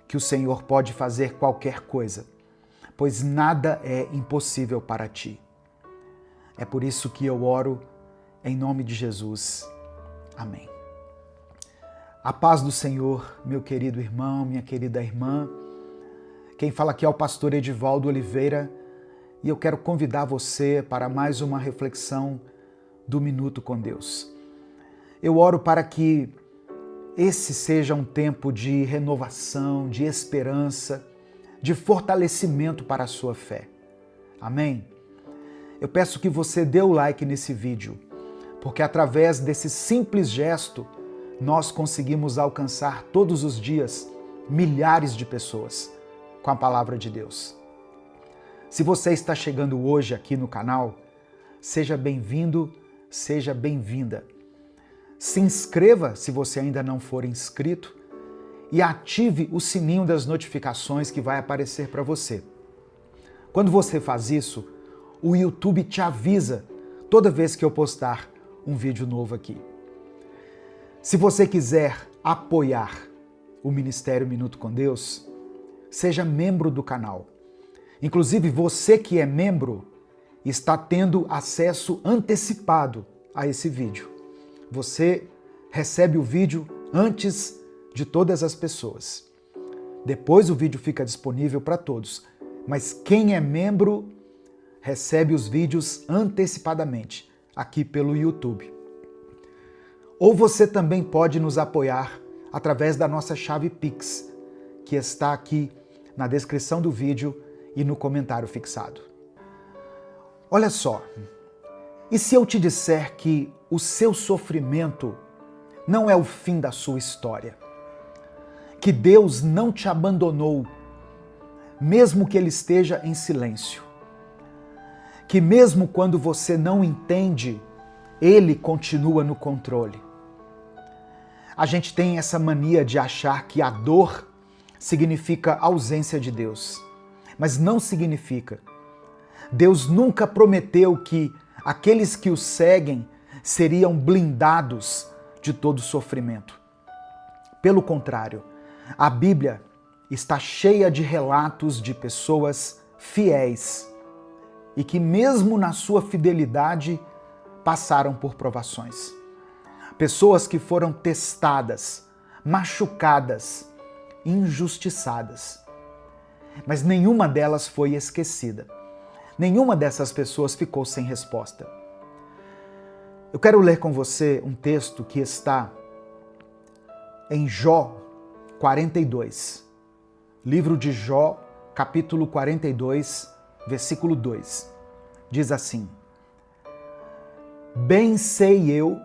que o Senhor pode fazer qualquer coisa, pois nada é impossível para Ti. É por isso que eu oro em nome de Jesus. Amém. A paz do Senhor, meu querido irmão, minha querida irmã. Quem fala aqui é o pastor Edivaldo Oliveira e eu quero convidar você para mais uma reflexão do Minuto com Deus. Eu oro para que esse seja um tempo de renovação, de esperança, de fortalecimento para a sua fé. Amém? Eu peço que você dê o like nesse vídeo, porque através desse simples gesto, nós conseguimos alcançar todos os dias milhares de pessoas com a palavra de Deus. Se você está chegando hoje aqui no canal, seja bem-vindo, seja bem-vinda. Se inscreva se você ainda não for inscrito e ative o sininho das notificações que vai aparecer para você. Quando você faz isso, o YouTube te avisa toda vez que eu postar um vídeo novo aqui. Se você quiser apoiar o Ministério Minuto com Deus, seja membro do canal. Inclusive, você que é membro está tendo acesso antecipado a esse vídeo. Você recebe o vídeo antes de todas as pessoas. Depois o vídeo fica disponível para todos, mas quem é membro recebe os vídeos antecipadamente aqui pelo YouTube. Ou você também pode nos apoiar através da nossa chave Pix, que está aqui na descrição do vídeo e no comentário fixado. Olha só, e se eu te disser que o seu sofrimento não é o fim da sua história? Que Deus não te abandonou, mesmo que Ele esteja em silêncio? Que mesmo quando você não entende, Ele continua no controle? A gente tem essa mania de achar que a dor significa ausência de Deus, mas não significa. Deus nunca prometeu que aqueles que o seguem seriam blindados de todo sofrimento. Pelo contrário, a Bíblia está cheia de relatos de pessoas fiéis e que, mesmo na sua fidelidade, passaram por provações. Pessoas que foram testadas, machucadas, injustiçadas. Mas nenhuma delas foi esquecida. Nenhuma dessas pessoas ficou sem resposta. Eu quero ler com você um texto que está em Jó 42. Livro de Jó, capítulo 42, versículo 2. Diz assim: Bem sei eu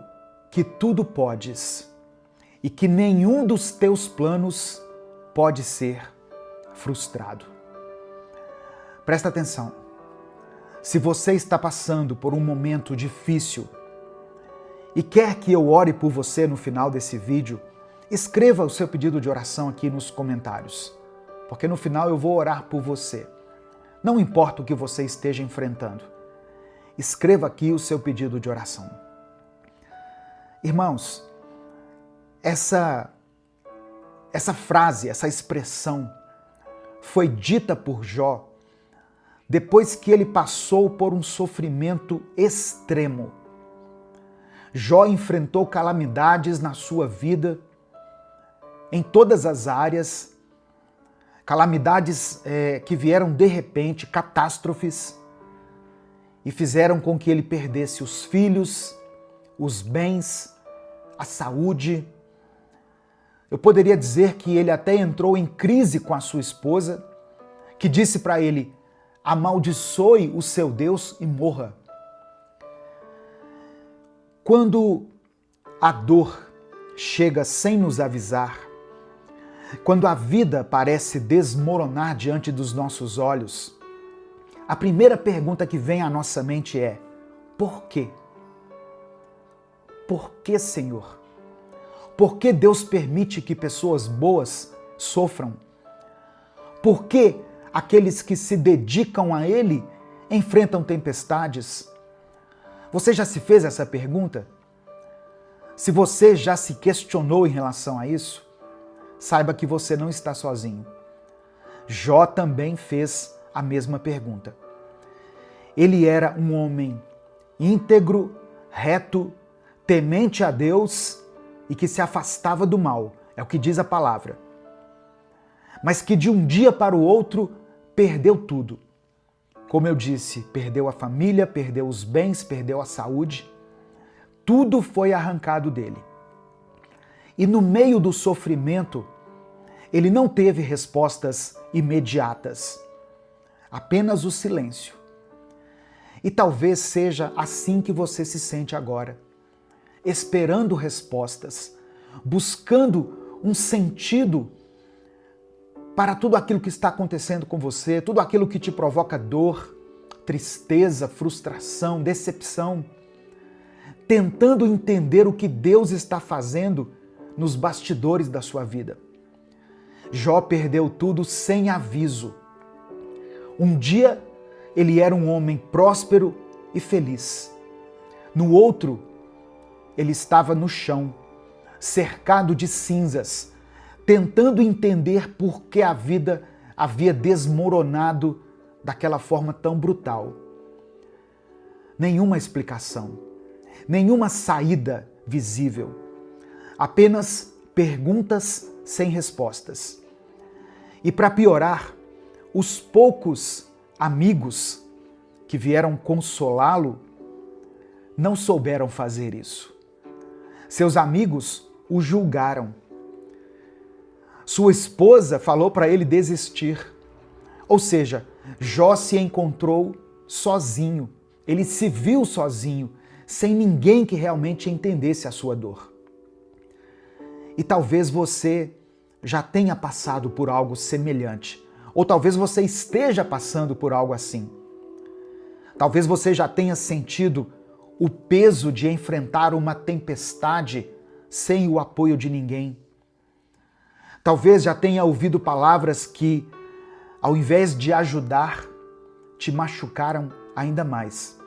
que tudo podes, e que nenhum dos teus planos pode ser frustrado. Presta atenção. Se você está passando por um momento difícil e quer que eu ore por você no final desse vídeo, escreva o seu pedido de oração aqui nos comentários, porque no final eu vou orar por você. Não importa o que você esteja enfrentando, escreva aqui o seu pedido de oração. Irmãos, essa frase, essa expressão foi dita por Jó depois que ele passou por um sofrimento extremo. Jó enfrentou calamidades na sua vida, em todas as áreas, calamidades que vieram de repente, catástrofes, e fizeram com que ele perdesse os filhos, os bens, a saúde. Eu poderia dizer que ele até entrou em crise com a sua esposa, que disse para ele: amaldiçoe o seu Deus e morra. Quando a dor chega sem nos avisar, quando a vida parece desmoronar diante dos nossos olhos, a primeira pergunta que vem à nossa mente é: por quê? Por que, Senhor? Por que Deus permite que pessoas boas sofram? Por que aqueles que se dedicam a Ele enfrentam tempestades? Você já se fez essa pergunta? Se você já se questionou em relação a isso, saiba que você não está sozinho. Jó também fez a mesma pergunta. Ele era um homem íntegro, reto, temente a Deus e que se afastava do mal, é o que diz a palavra. Mas que de um dia para o outro perdeu tudo. Como eu disse, perdeu a família, perdeu os bens, perdeu a saúde. Tudo foi arrancado dele. E no meio do sofrimento, ele não teve respostas imediatas, apenas o silêncio. E talvez seja assim que você se sente agora, esperando respostas, buscando um sentido para tudo aquilo que está acontecendo com você, tudo aquilo que te provoca dor, tristeza, frustração, decepção, tentando entender o que Deus está fazendo nos bastidores da sua vida. Jó perdeu tudo sem aviso. Um dia ele era um homem próspero e feliz. No outro, ele estava no chão, cercado de cinzas, tentando entender por que a vida havia desmoronado daquela forma tão brutal. Nenhuma explicação, nenhuma saída visível, apenas perguntas sem respostas. E para piorar, os poucos amigos que vieram consolá-lo não souberam fazer isso. Seus amigos o julgaram. Sua esposa falou para ele desistir. Ou seja, Jó se encontrou sozinho. Ele se viu sozinho, sem ninguém que realmente entendesse a sua dor. E talvez você já tenha passado por algo semelhante. Ou talvez você esteja passando por algo assim. Talvez você já tenha sentido o peso de enfrentar uma tempestade sem o apoio de ninguém. Talvez já tenha ouvido palavras que, ao invés de ajudar, te machucaram ainda mais.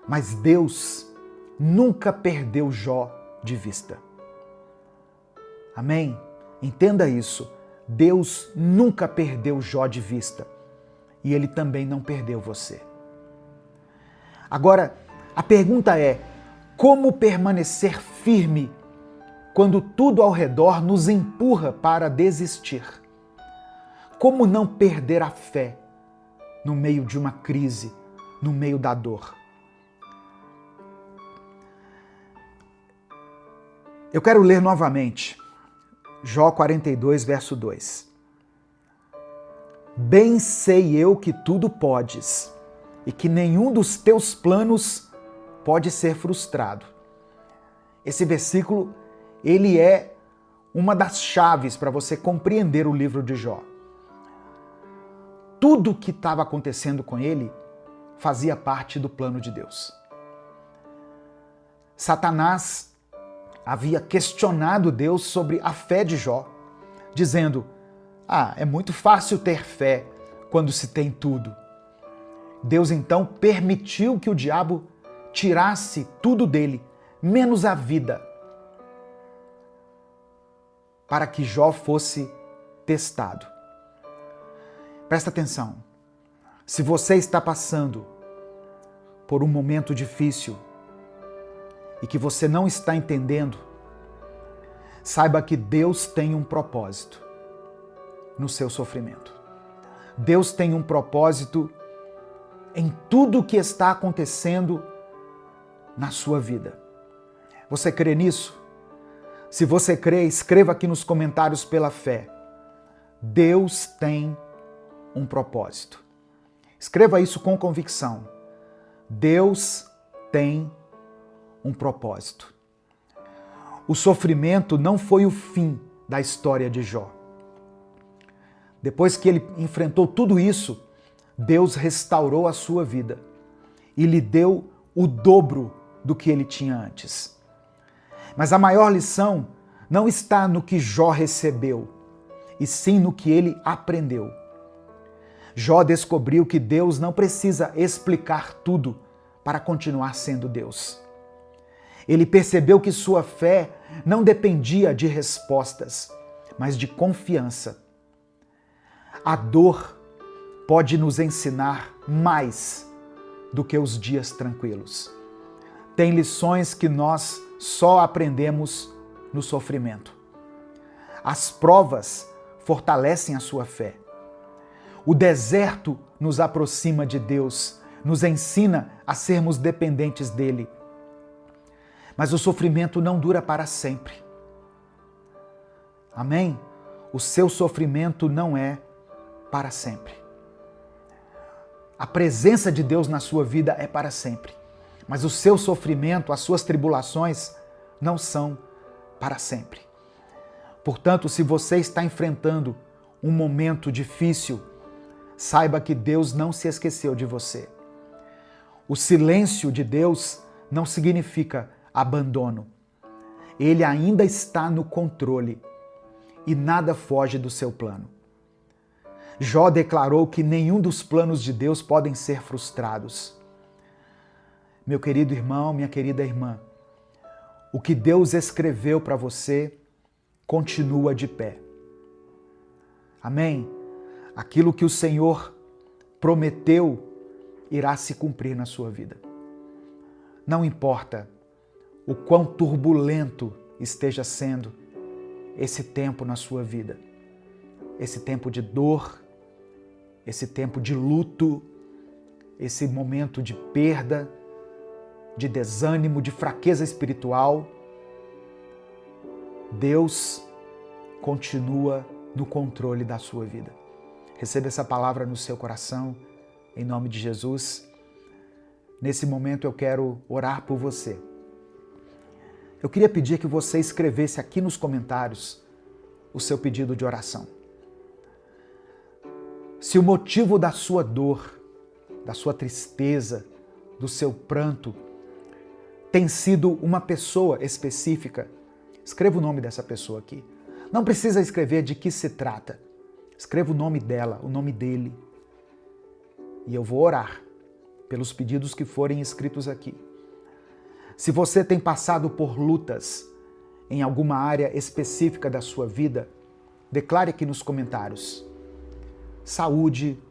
Mas Deus nunca perdeu Jó de vista. Amém? Entenda isso. Deus nunca perdeu Jó de vista. E Ele também não perdeu você. Agora, a pergunta é: como permanecer firme quando tudo ao redor nos empurra para desistir? Como não perder a fé no meio de uma crise, no meio da dor? Eu quero ler novamente Jó 42, verso 2. Bem sei eu que tudo podes e que nenhum dos teus planos pode ser frustrado. Esse versículo, ele é uma das chaves para você compreender o livro de Jó. Tudo o que estava acontecendo com ele fazia parte do plano de Deus. Satanás havia questionado Deus sobre a fé de Jó, dizendo: é muito fácil ter fé quando se tem tudo. Deus então permitiu que o diabo tirasse tudo dele, menos a vida, para que Jó fosse testado. Presta atenção. Se você está passando por um momento difícil e que você não está entendendo, saiba que Deus tem um propósito no seu sofrimento. Deus tem um propósito em tudo o que está acontecendo na sua vida. Você crê nisso? Se você crê, escreva aqui nos comentários pela fé. Deus tem um propósito. Escreva isso com convicção. Deus tem um propósito. O sofrimento não foi o fim da história de Jó. Depois que ele enfrentou tudo isso, Deus restaurou a sua vida e lhe deu o dobro do que ele tinha antes. Mas a maior lição não está no que Jó recebeu, e sim no que ele aprendeu. Jó descobriu que Deus não precisa explicar tudo para continuar sendo Deus. Ele percebeu que sua fé não dependia de respostas, mas de confiança. A dor pode nos ensinar mais do que os dias tranquilos. Tem lições que nós só aprendemos no sofrimento. As provas fortalecem a sua fé. O deserto nos aproxima de Deus, nos ensina a sermos dependentes dele. Mas o sofrimento não dura para sempre. Amém? O seu sofrimento não é para sempre. A presença de Deus na sua vida é para sempre. Mas o seu sofrimento, as suas tribulações, não são para sempre. Portanto, se você está enfrentando um momento difícil, saiba que Deus não se esqueceu de você. O silêncio de Deus não significa abandono. Ele ainda está no controle e nada foge do seu plano. Jó declarou que nenhum dos planos de Deus podem ser frustrados. Meu querido irmão, minha querida irmã, o que Deus escreveu para você continua de pé. Amém? Aquilo que o Senhor prometeu irá se cumprir na sua vida. Não importa o quão turbulento esteja sendo esse tempo na sua vida, esse tempo de dor, esse tempo de luto, esse momento de perda, de desânimo, de fraqueza espiritual, Deus continua no controle da sua vida. Receba essa palavra no seu coração, em nome de Jesus. Nesse momento eu quero orar por você. Eu queria pedir que você escrevesse aqui nos comentários o seu pedido de oração. Se o motivo da sua dor, da sua tristeza, do seu pranto, tem sido uma pessoa específica, escreva o nome dessa pessoa aqui. Não precisa escrever de que se trata. Escreva o nome dela, o nome dele. E eu vou orar pelos pedidos que forem escritos aqui. Se você tem passado por lutas em alguma área específica da sua vida, declare aqui nos comentários. Saúde,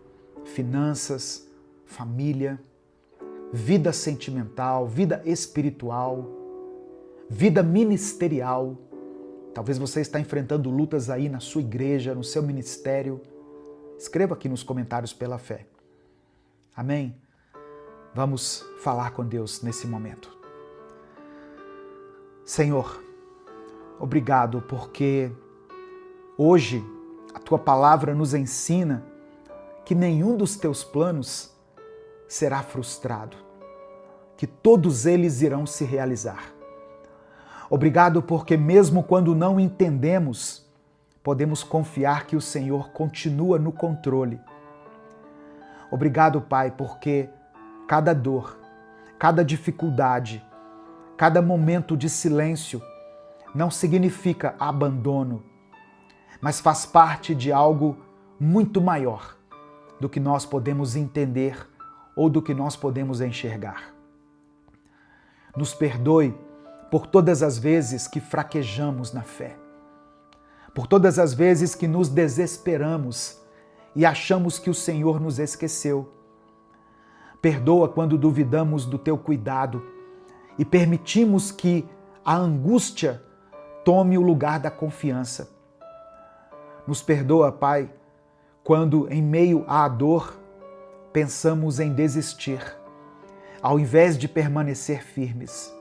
finanças, família, vida sentimental, vida espiritual, vida ministerial. Talvez você está enfrentando lutas aí na sua igreja, no seu ministério. Escreva aqui nos comentários pela fé. Amém? Vamos falar com Deus nesse momento. Senhor, obrigado porque hoje a Tua palavra nos ensina que nenhum dos Teus planos será frustrado, que todos eles irão se realizar. Obrigado porque mesmo quando não entendemos, podemos confiar que o Senhor continua no controle. Obrigado, Pai, porque cada dor, cada dificuldade, cada momento de silêncio não significa abandono, mas faz parte de algo muito maior do que nós podemos entender ou do que nós podemos enxergar. Nos perdoe por todas as vezes que fraquejamos na fé, por todas as vezes que nos desesperamos e achamos que o Senhor nos esqueceu. Perdoa quando duvidamos do Teu cuidado e permitimos que a angústia tome o lugar da confiança. Nos perdoa, Pai, quando em meio à dor pensamos em desistir, ao invés de permanecer firmes.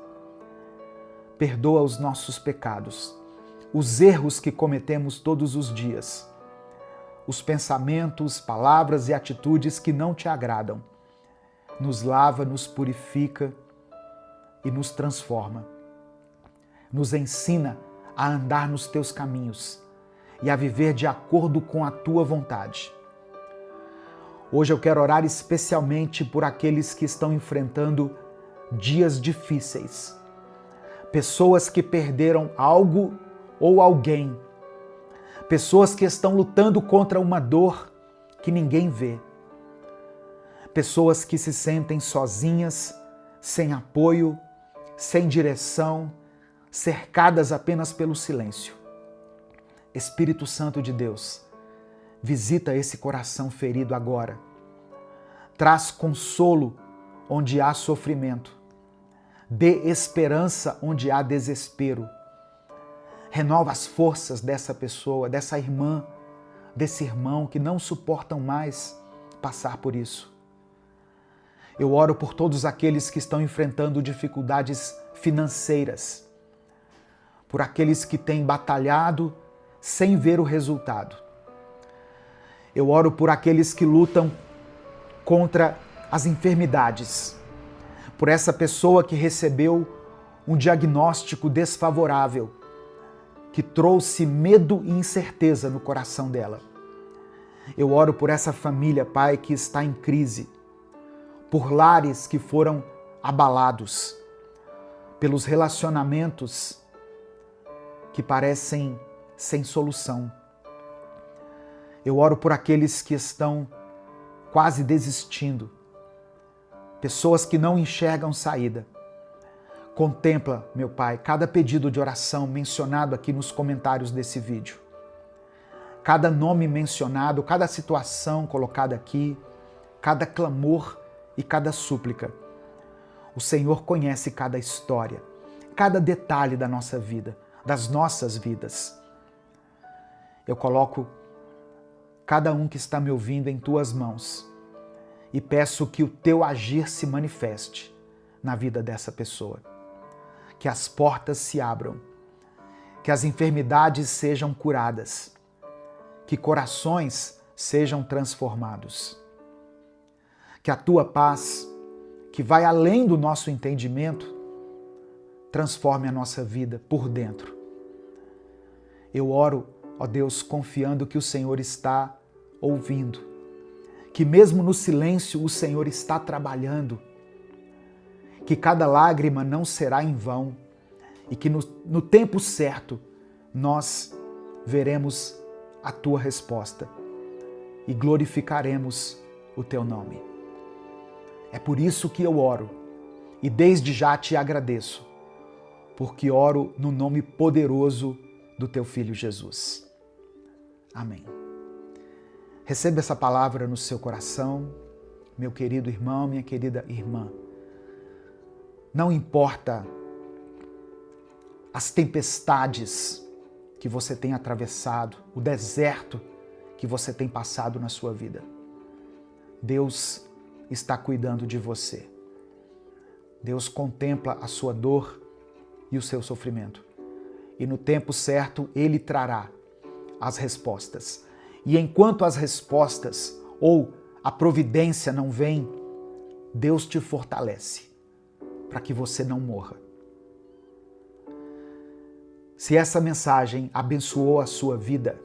Perdoa os nossos pecados, os erros que cometemos todos os dias, os pensamentos, palavras e atitudes que não Te agradam. Nos lava, nos purifica e nos transforma. Nos ensina a andar nos Teus caminhos e a viver de acordo com a Tua vontade. Hoje eu quero orar especialmente por aqueles que estão enfrentando dias difíceis. Pessoas que perderam algo ou alguém. Pessoas que estão lutando contra uma dor que ninguém vê. Pessoas que se sentem sozinhas, sem apoio, sem direção, cercadas apenas pelo silêncio. Espírito Santo de Deus, visita esse coração ferido agora. Traz consolo onde há sofrimento. Dê esperança onde há desespero. Renova as forças dessa pessoa, dessa irmã, desse irmão que não suportam mais passar por isso. Eu oro por todos aqueles que estão enfrentando dificuldades financeiras, por aqueles que têm batalhado sem ver o resultado. Eu oro por aqueles que lutam contra as enfermidades, por essa pessoa que recebeu um diagnóstico desfavorável, que trouxe medo e incerteza no coração dela. Eu oro por essa família, Pai, que está em crise, por lares que foram abalados, pelos relacionamentos que parecem sem solução. Eu oro por aqueles que estão quase desistindo, pessoas que não enxergam saída. Contempla, meu Pai, cada pedido de oração mencionado aqui nos comentários desse vídeo. Cada nome mencionado, cada situação colocada aqui, cada clamor e cada súplica. O Senhor conhece cada história, cada detalhe da nossa vida, das nossas vidas. Eu coloco cada um que está me ouvindo em Tuas mãos e peço que o Teu agir se manifeste na vida dessa pessoa. Que as portas se abram, que as enfermidades sejam curadas, que corações sejam transformados. Que a Tua paz, que vai além do nosso entendimento, transforme a nossa vida por dentro. Eu oro, ó Deus, confiando que o Senhor está ouvindo, que mesmo no silêncio o Senhor está trabalhando, que cada lágrima não será em vão e que no tempo certo nós veremos a tua resposta e glorificaremos o teu nome. É por isso que eu oro e desde já te agradeço, porque oro no nome poderoso do teu Filho Jesus. Amém. Receba essa palavra no seu coração, meu querido irmão, minha querida irmã. Não importa as tempestades que você tem atravessado, o deserto que você tem passado na sua vida. Deus está cuidando de você. Deus contempla a sua dor e o seu sofrimento. E no tempo certo, Ele trará as respostas. E enquanto as respostas ou a providência não vem, Deus te fortalece para que você não morra. Se essa mensagem abençoou a sua vida,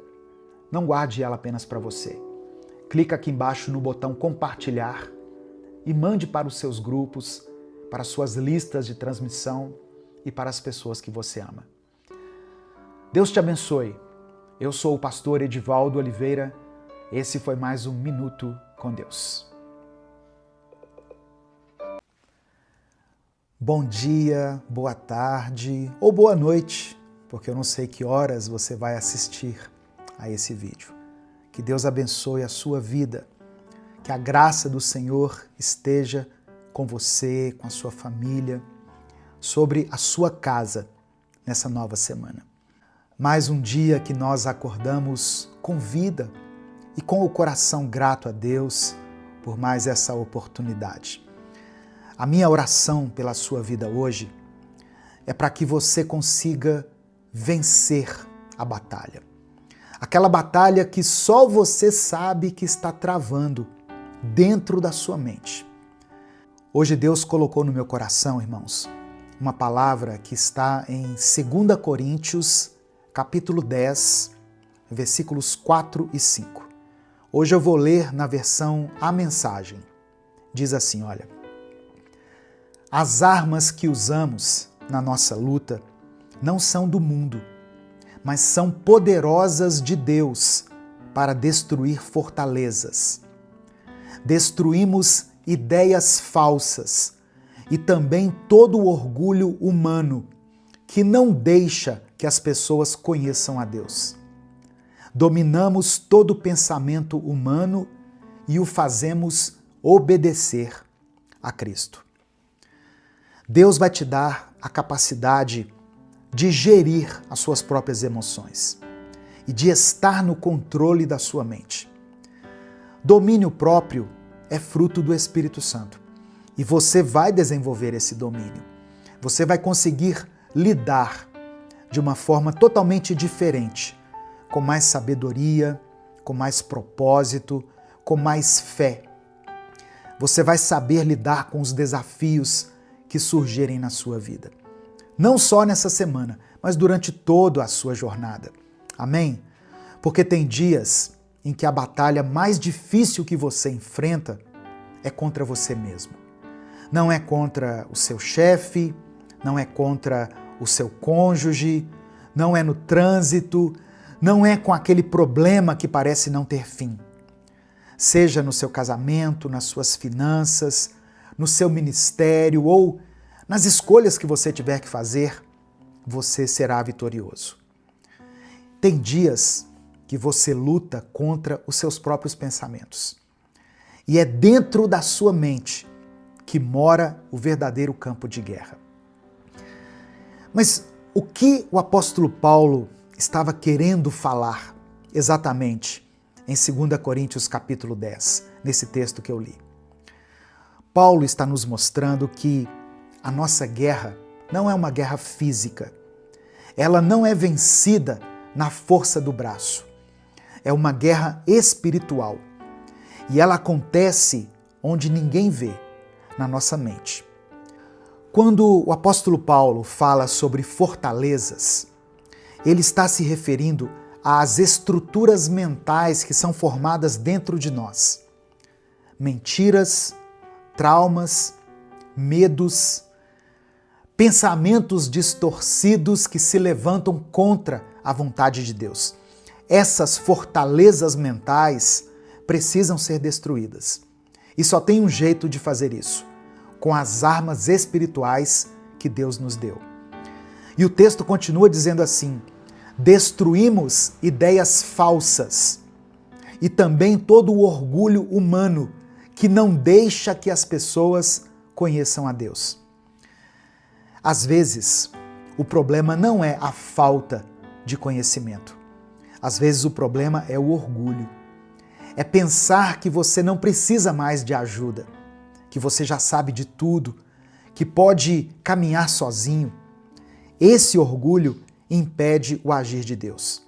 não guarde ela apenas para você. Clica aqui embaixo no botão compartilhar e mande para os seus grupos, para as suas listas de transmissão e para as pessoas que você ama. Deus te abençoe. Eu sou o pastor Edivaldo Oliveira. Esse foi mais um Minuto com Deus. Bom dia, boa tarde ou boa noite, porque eu não sei que horas você vai assistir a esse vídeo. Que Deus abençoe a sua vida, que a graça do Senhor esteja com você, com a sua família, sobre a sua casa nessa nova semana. Mais um dia que nós acordamos com vida e com o coração grato a Deus por mais essa oportunidade. A minha oração pela sua vida hoje é para que você consiga vencer a batalha. Aquela batalha que só você sabe que está travando dentro da sua mente. Hoje Deus colocou no meu coração, irmãos, uma palavra que está em 2 Coríntios, capítulo 10, versículos 4 e 5. Hoje eu vou ler na versão A Mensagem. Diz assim, olha: as armas que usamos na nossa luta não são do mundo, mas são poderosas de Deus para destruir fortalezas. Destruímos ideias falsas e também todo o orgulho humano que não deixa que as pessoas conheçam a Deus. Dominamos todo pensamento humano e o fazemos obedecer a Cristo. Deus vai te dar a capacidade de gerir as suas próprias emoções e de estar no controle da sua mente. Domínio próprio é fruto do Espírito Santo e você vai desenvolver esse domínio. Você vai conseguir lidar de uma forma totalmente diferente, com mais sabedoria, com mais propósito, com mais fé. Você vai saber lidar com os desafios que surgirem na sua vida. Não só nessa semana, mas durante toda a sua jornada. Amém? Porque tem dias em que a batalha mais difícil que você enfrenta é contra você mesmo. Não é contra o seu chefe, não é contra o seu cônjuge, não é no trânsito, não é com aquele problema que parece não ter fim. Seja no seu casamento, nas suas finanças, no seu ministério ou nas escolhas que você tiver que fazer, você será vitorioso. Tem dias que você luta contra os seus próprios pensamentos. E é dentro da sua mente que mora o verdadeiro campo de guerra. Mas o que o apóstolo Paulo estava querendo falar exatamente em 2 Coríntios capítulo 10, nesse texto que eu li? Paulo está nos mostrando que a nossa guerra não é uma guerra física. Ela não é vencida na força do braço. É uma guerra espiritual. E ela acontece onde ninguém vê, na nossa mente. Quando o apóstolo Paulo fala sobre fortalezas, ele está se referindo às estruturas mentais que são formadas dentro de nós. Mentiras, traumas, medos, pensamentos distorcidos que se levantam contra a vontade de Deus. Essas fortalezas mentais precisam ser destruídas. E só tem um jeito de fazer isso, com as armas espirituais que Deus nos deu. E o texto continua dizendo assim: destruímos ideias falsas e também todo o orgulho humano que não deixa que as pessoas conheçam a Deus. Às vezes, o problema não é a falta de conhecimento. Às vezes o problema é o orgulho. É pensar que você não precisa mais de ajuda, que você já sabe de tudo, que pode caminhar sozinho. Esse orgulho impede o agir de Deus.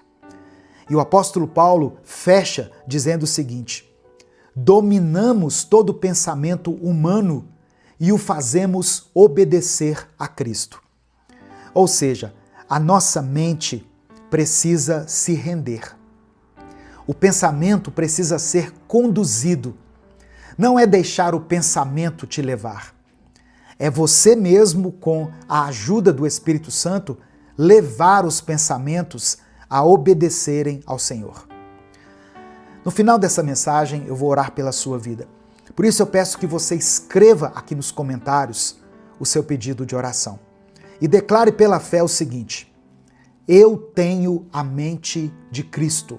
E o apóstolo Paulo fecha dizendo o seguinte: dominamos todo pensamento humano e o fazemos obedecer a Cristo. Ou seja, a nossa mente precisa se render. O pensamento precisa ser conduzido. Não é deixar o pensamento te levar. É você mesmo, com a ajuda do Espírito Santo, levar os pensamentos a obedecerem ao Senhor. No final dessa mensagem, eu vou orar pela sua vida. Por isso eu peço que você escreva aqui nos comentários o seu pedido de oração. E declare pela fé o seguinte: eu tenho a mente de Cristo.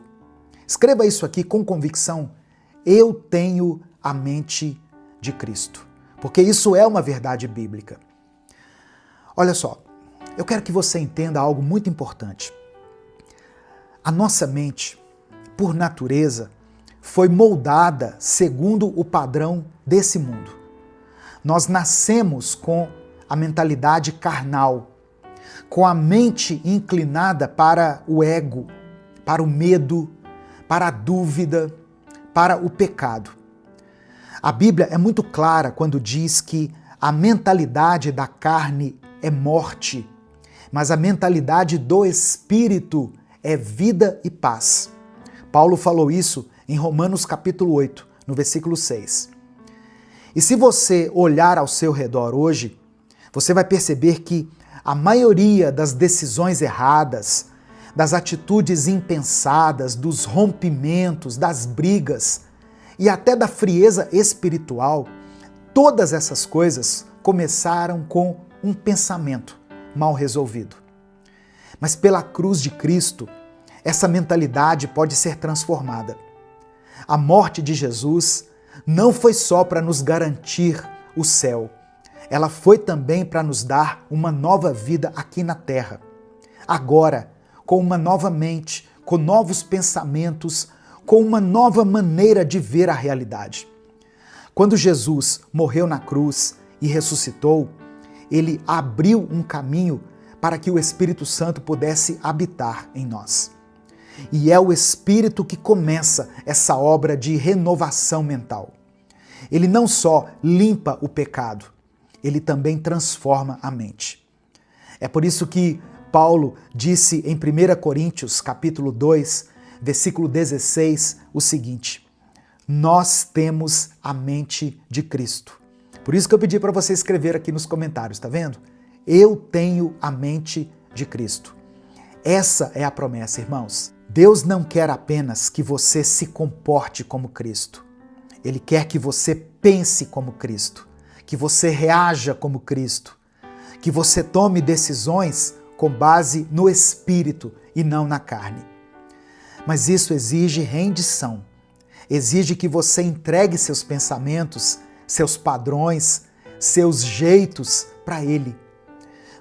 Escreva isso aqui com convicção: eu tenho a mente de Cristo. Porque isso é uma verdade bíblica. Olha só, eu quero que você entenda algo muito importante. A nossa mente, por natureza, foi moldada segundo o padrão desse mundo. Nós nascemos com a mentalidade carnal, com a mente inclinada para o ego, para o medo, para a dúvida, para o pecado. A Bíblia é muito clara quando diz que a mentalidade da carne é morte, mas a mentalidade do Espírito é vida e paz. Paulo falou isso em Romanos capítulo 8, no versículo 6. E se você olhar ao seu redor hoje, você vai perceber que a maioria das decisões erradas, das atitudes impensadas, dos rompimentos, das brigas e até da frieza espiritual, todas essas coisas começaram com um pensamento mal resolvido. Mas pela cruz de Cristo, essa mentalidade pode ser transformada. A morte de Jesus não foi só para nos garantir o céu, ela foi também para nos dar uma nova vida aqui na terra. Agora, com uma nova mente, com novos pensamentos, com uma nova maneira de ver a realidade. Quando Jesus morreu na cruz e ressuscitou, ele abriu um caminho para que o Espírito Santo pudesse habitar em nós. E é o Espírito que começa essa obra de renovação mental. Ele não só limpa o pecado, ele também transforma a mente. É por isso que Paulo disse em 1 Coríntios, capítulo 2, versículo 16, o seguinte: nós temos a mente de Cristo. Por isso que eu pedi para você escrever aqui nos comentários, tá vendo? Eu tenho a mente de Cristo. Essa é a promessa, irmãos. Deus não quer apenas que você se comporte como Cristo. Ele quer que você pense como Cristo, que você reaja como Cristo, que você tome decisões com base no Espírito e não na carne. Mas isso exige rendição, exige que você entregue seus pensamentos, seus padrões, seus jeitos para Ele.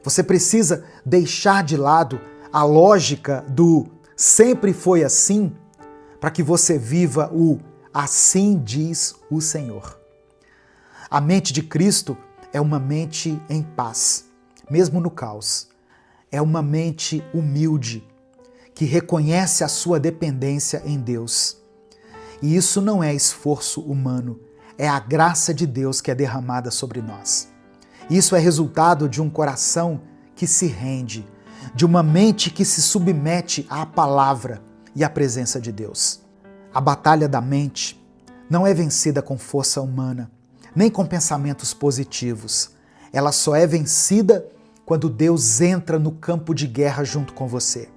Você precisa deixar de lado a lógica do sempre foi assim, para que você viva o assim diz o Senhor. A mente de Cristo é uma mente em paz, mesmo no caos. É uma mente humilde, que reconhece a sua dependência em Deus. E isso não é esforço humano, é a graça de Deus que é derramada sobre nós. Isso é resultado de um coração que se rende, de uma mente que se submete à palavra e à presença de Deus. A batalha da mente não é vencida com força humana, nem com pensamentos positivos. Ela só é vencida quando Deus entra no campo de guerra junto com você.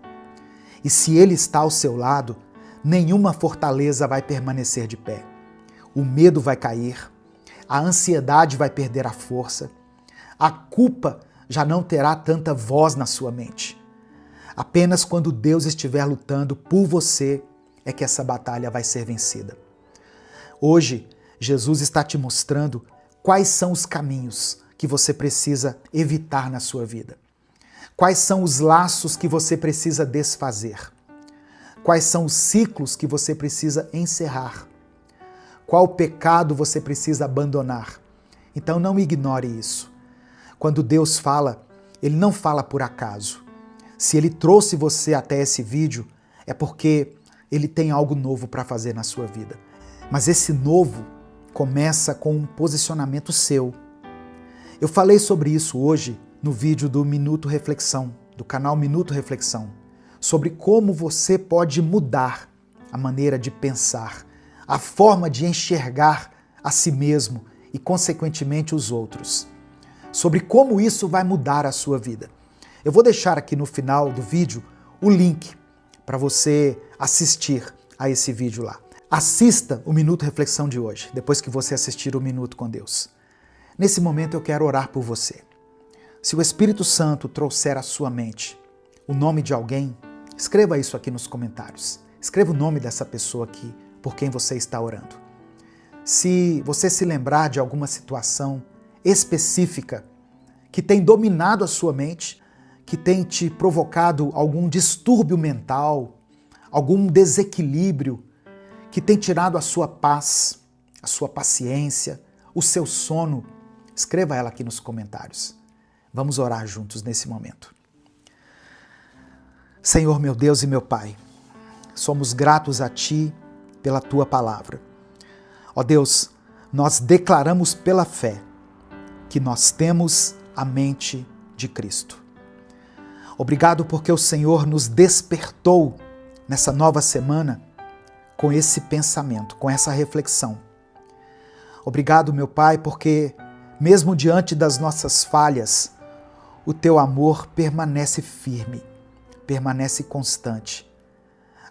E se Ele está ao seu lado, nenhuma fortaleza vai permanecer de pé. O medo vai cair, a ansiedade vai perder a força, a culpa já não terá tanta voz na sua mente. Apenas quando Deus estiver lutando por você é que essa batalha vai ser vencida. Hoje, Jesus está te mostrando quais são os caminhos que você precisa evitar na sua vida. Quais são os laços que você precisa desfazer? Quais são os ciclos que você precisa encerrar? Qual pecado você precisa abandonar? Então não ignore isso. Quando Deus fala, Ele não fala por acaso. Se Ele trouxe você até esse vídeo, é porque Ele tem algo novo para fazer na sua vida. Mas esse novo começa com um posicionamento seu. Eu falei sobre isso hoje no vídeo do Minuto Reflexão, do canal Minuto Reflexão, sobre como você pode mudar a maneira de pensar, a forma de enxergar a si mesmo e, consequentemente, os outros. Sobre como isso vai mudar a sua vida. Eu vou deixar aqui no final do vídeo o link para você assistir a esse vídeo lá. Assista o Minuto Reflexão de hoje, depois que você assistir o Minuto com Deus. Nesse momento eu quero orar por você. Se o Espírito Santo trouxer à sua mente o nome de alguém, escreva isso aqui nos comentários. Escreva o nome dessa pessoa aqui por quem você está orando. Se você se lembrar de alguma situação específica que tem dominado a sua mente, que tem te provocado algum distúrbio mental, algum desequilíbrio, que tem tirado a sua paz, a sua paciência, o seu sono, escreva ela aqui nos comentários. Vamos orar juntos nesse momento. Senhor, meu Deus e meu Pai, somos gratos a Ti pela Tua palavra. Ó Deus, nós declaramos pela fé que nós temos a mente de Cristo. Obrigado porque o Senhor nos despertou nessa nova semana com esse pensamento, com essa reflexão. Obrigado, meu Pai, porque mesmo diante das nossas falhas, o Teu amor permanece firme, permanece constante.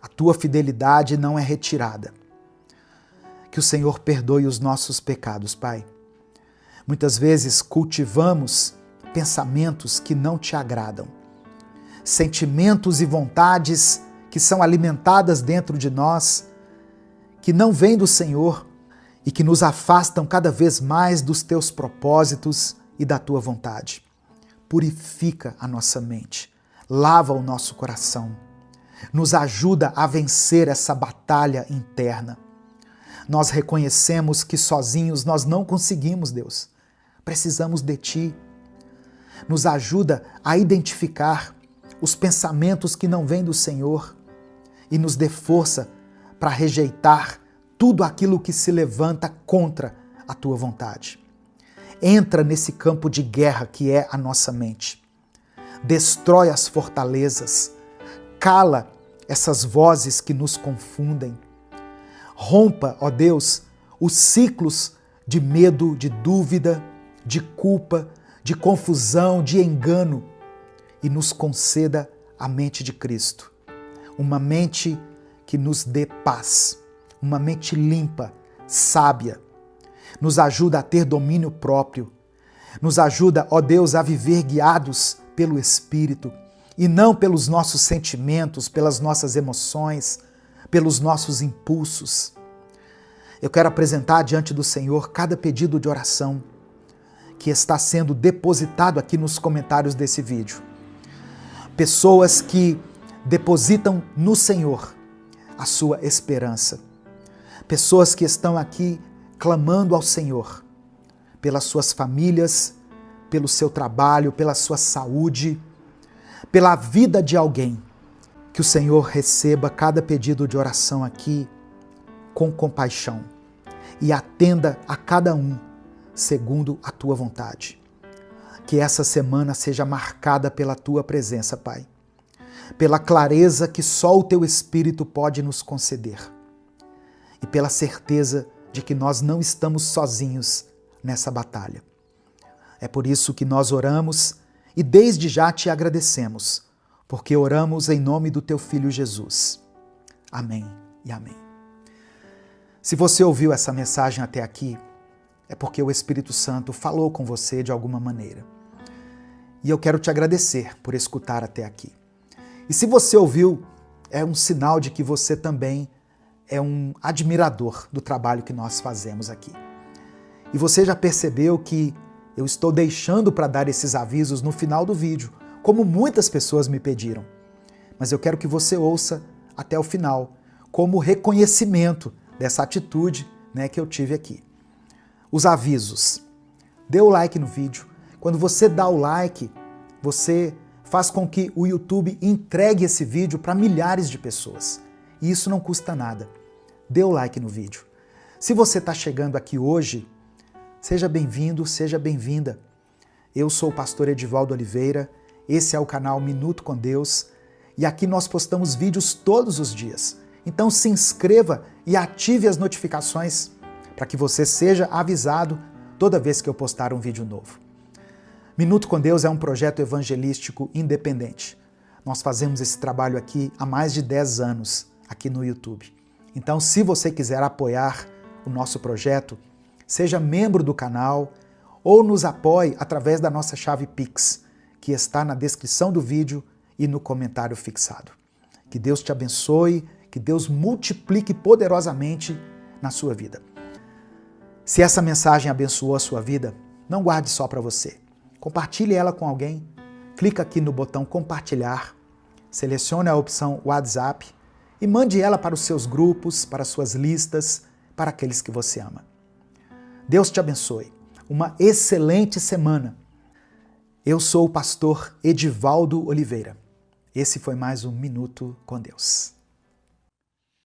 A Tua fidelidade não é retirada. Que o Senhor perdoe os nossos pecados, Pai. Muitas vezes cultivamos pensamentos que não Te agradam, sentimentos e vontades que são alimentadas dentro de nós, que não vêm do Senhor e que nos afastam cada vez mais dos Teus propósitos e da Tua vontade. Purifica a nossa mente, lava o nosso coração, nos ajuda a vencer essa batalha interna. Nós reconhecemos que sozinhos nós não conseguimos, Deus. Precisamos de Ti. Nos ajuda a identificar os pensamentos que não vêm do Senhor e nos dê força para rejeitar tudo aquilo que se levanta contra a Tua vontade. Entra nesse campo de guerra que é a nossa mente. Destrói as fortalezas, cala essas vozes que nos confundem. Rompa, ó Deus, os ciclos de medo, de dúvida, de culpa, de confusão, de engano e nos conceda a mente de Cristo. Uma mente que nos dê paz, uma mente limpa, sábia. Nos ajuda a ter domínio próprio. Nos ajuda, ó Deus, a viver guiados pelo Espírito e não pelos nossos sentimentos, pelas nossas emoções, pelos nossos impulsos. Eu quero apresentar diante do Senhor cada pedido de oração que está sendo depositado aqui nos comentários desse vídeo. Pessoas que depositam no Senhor a sua esperança. Pessoas que estão aqui clamando ao Senhor pelas suas famílias, pelo seu trabalho, pela sua saúde, pela vida de alguém. Que o Senhor receba cada pedido de oração aqui com compaixão e atenda a cada um segundo a Tua vontade. Que essa semana seja marcada pela Tua presença, Pai, pela clareza que só o Teu Espírito pode nos conceder e pela certeza de que nós não estamos sozinhos nessa batalha. É por isso que nós oramos e desde já te agradecemos, porque oramos em nome do teu Filho Jesus. Amém e amém. Se você ouviu essa mensagem até aqui, é porque o Espírito Santo falou com você de alguma maneira. E eu quero te agradecer por escutar até aqui. E se você ouviu, é um sinal de que você também é um admirador do trabalho que nós fazemos aqui. E você já percebeu que eu estou deixando para dar esses avisos no final do vídeo, como muitas pessoas me pediram. Mas eu quero que você ouça até o final, como reconhecimento dessa atitude, que eu tive aqui. Os avisos. Dê o like no vídeo. Quando você dá o like, você faz com que o YouTube entregue esse vídeo para milhares de pessoas. E isso não custa nada. Dê o like no vídeo. Se você está chegando aqui hoje, seja bem-vindo, seja bem-vinda. Eu sou o pastor Edivaldo Oliveira, esse é o canal Minuto com Deus, e aqui nós postamos vídeos todos os dias. Então se inscreva e ative as notificações para que você seja avisado toda vez que eu postar um vídeo novo. Minuto com Deus é um projeto evangelístico independente. Nós fazemos esse trabalho aqui há mais de 10 anos, aqui no YouTube. Então, se você quiser apoiar o nosso projeto, seja membro do canal ou nos apoie através da nossa chave Pix, que está na descrição do vídeo e no comentário fixado. Que Deus te abençoe, que Deus multiplique poderosamente na sua vida. Se essa mensagem abençoou a sua vida, não guarde só para você. Compartilhe ela com alguém. Clica aqui no botão compartilhar, selecione a opção WhatsApp e mande ela para os seus grupos, para as suas listas, para aqueles que você ama. Deus te abençoe. Uma excelente semana. Eu sou o pastor Edivaldo Oliveira. Esse foi mais um Minuto com Deus.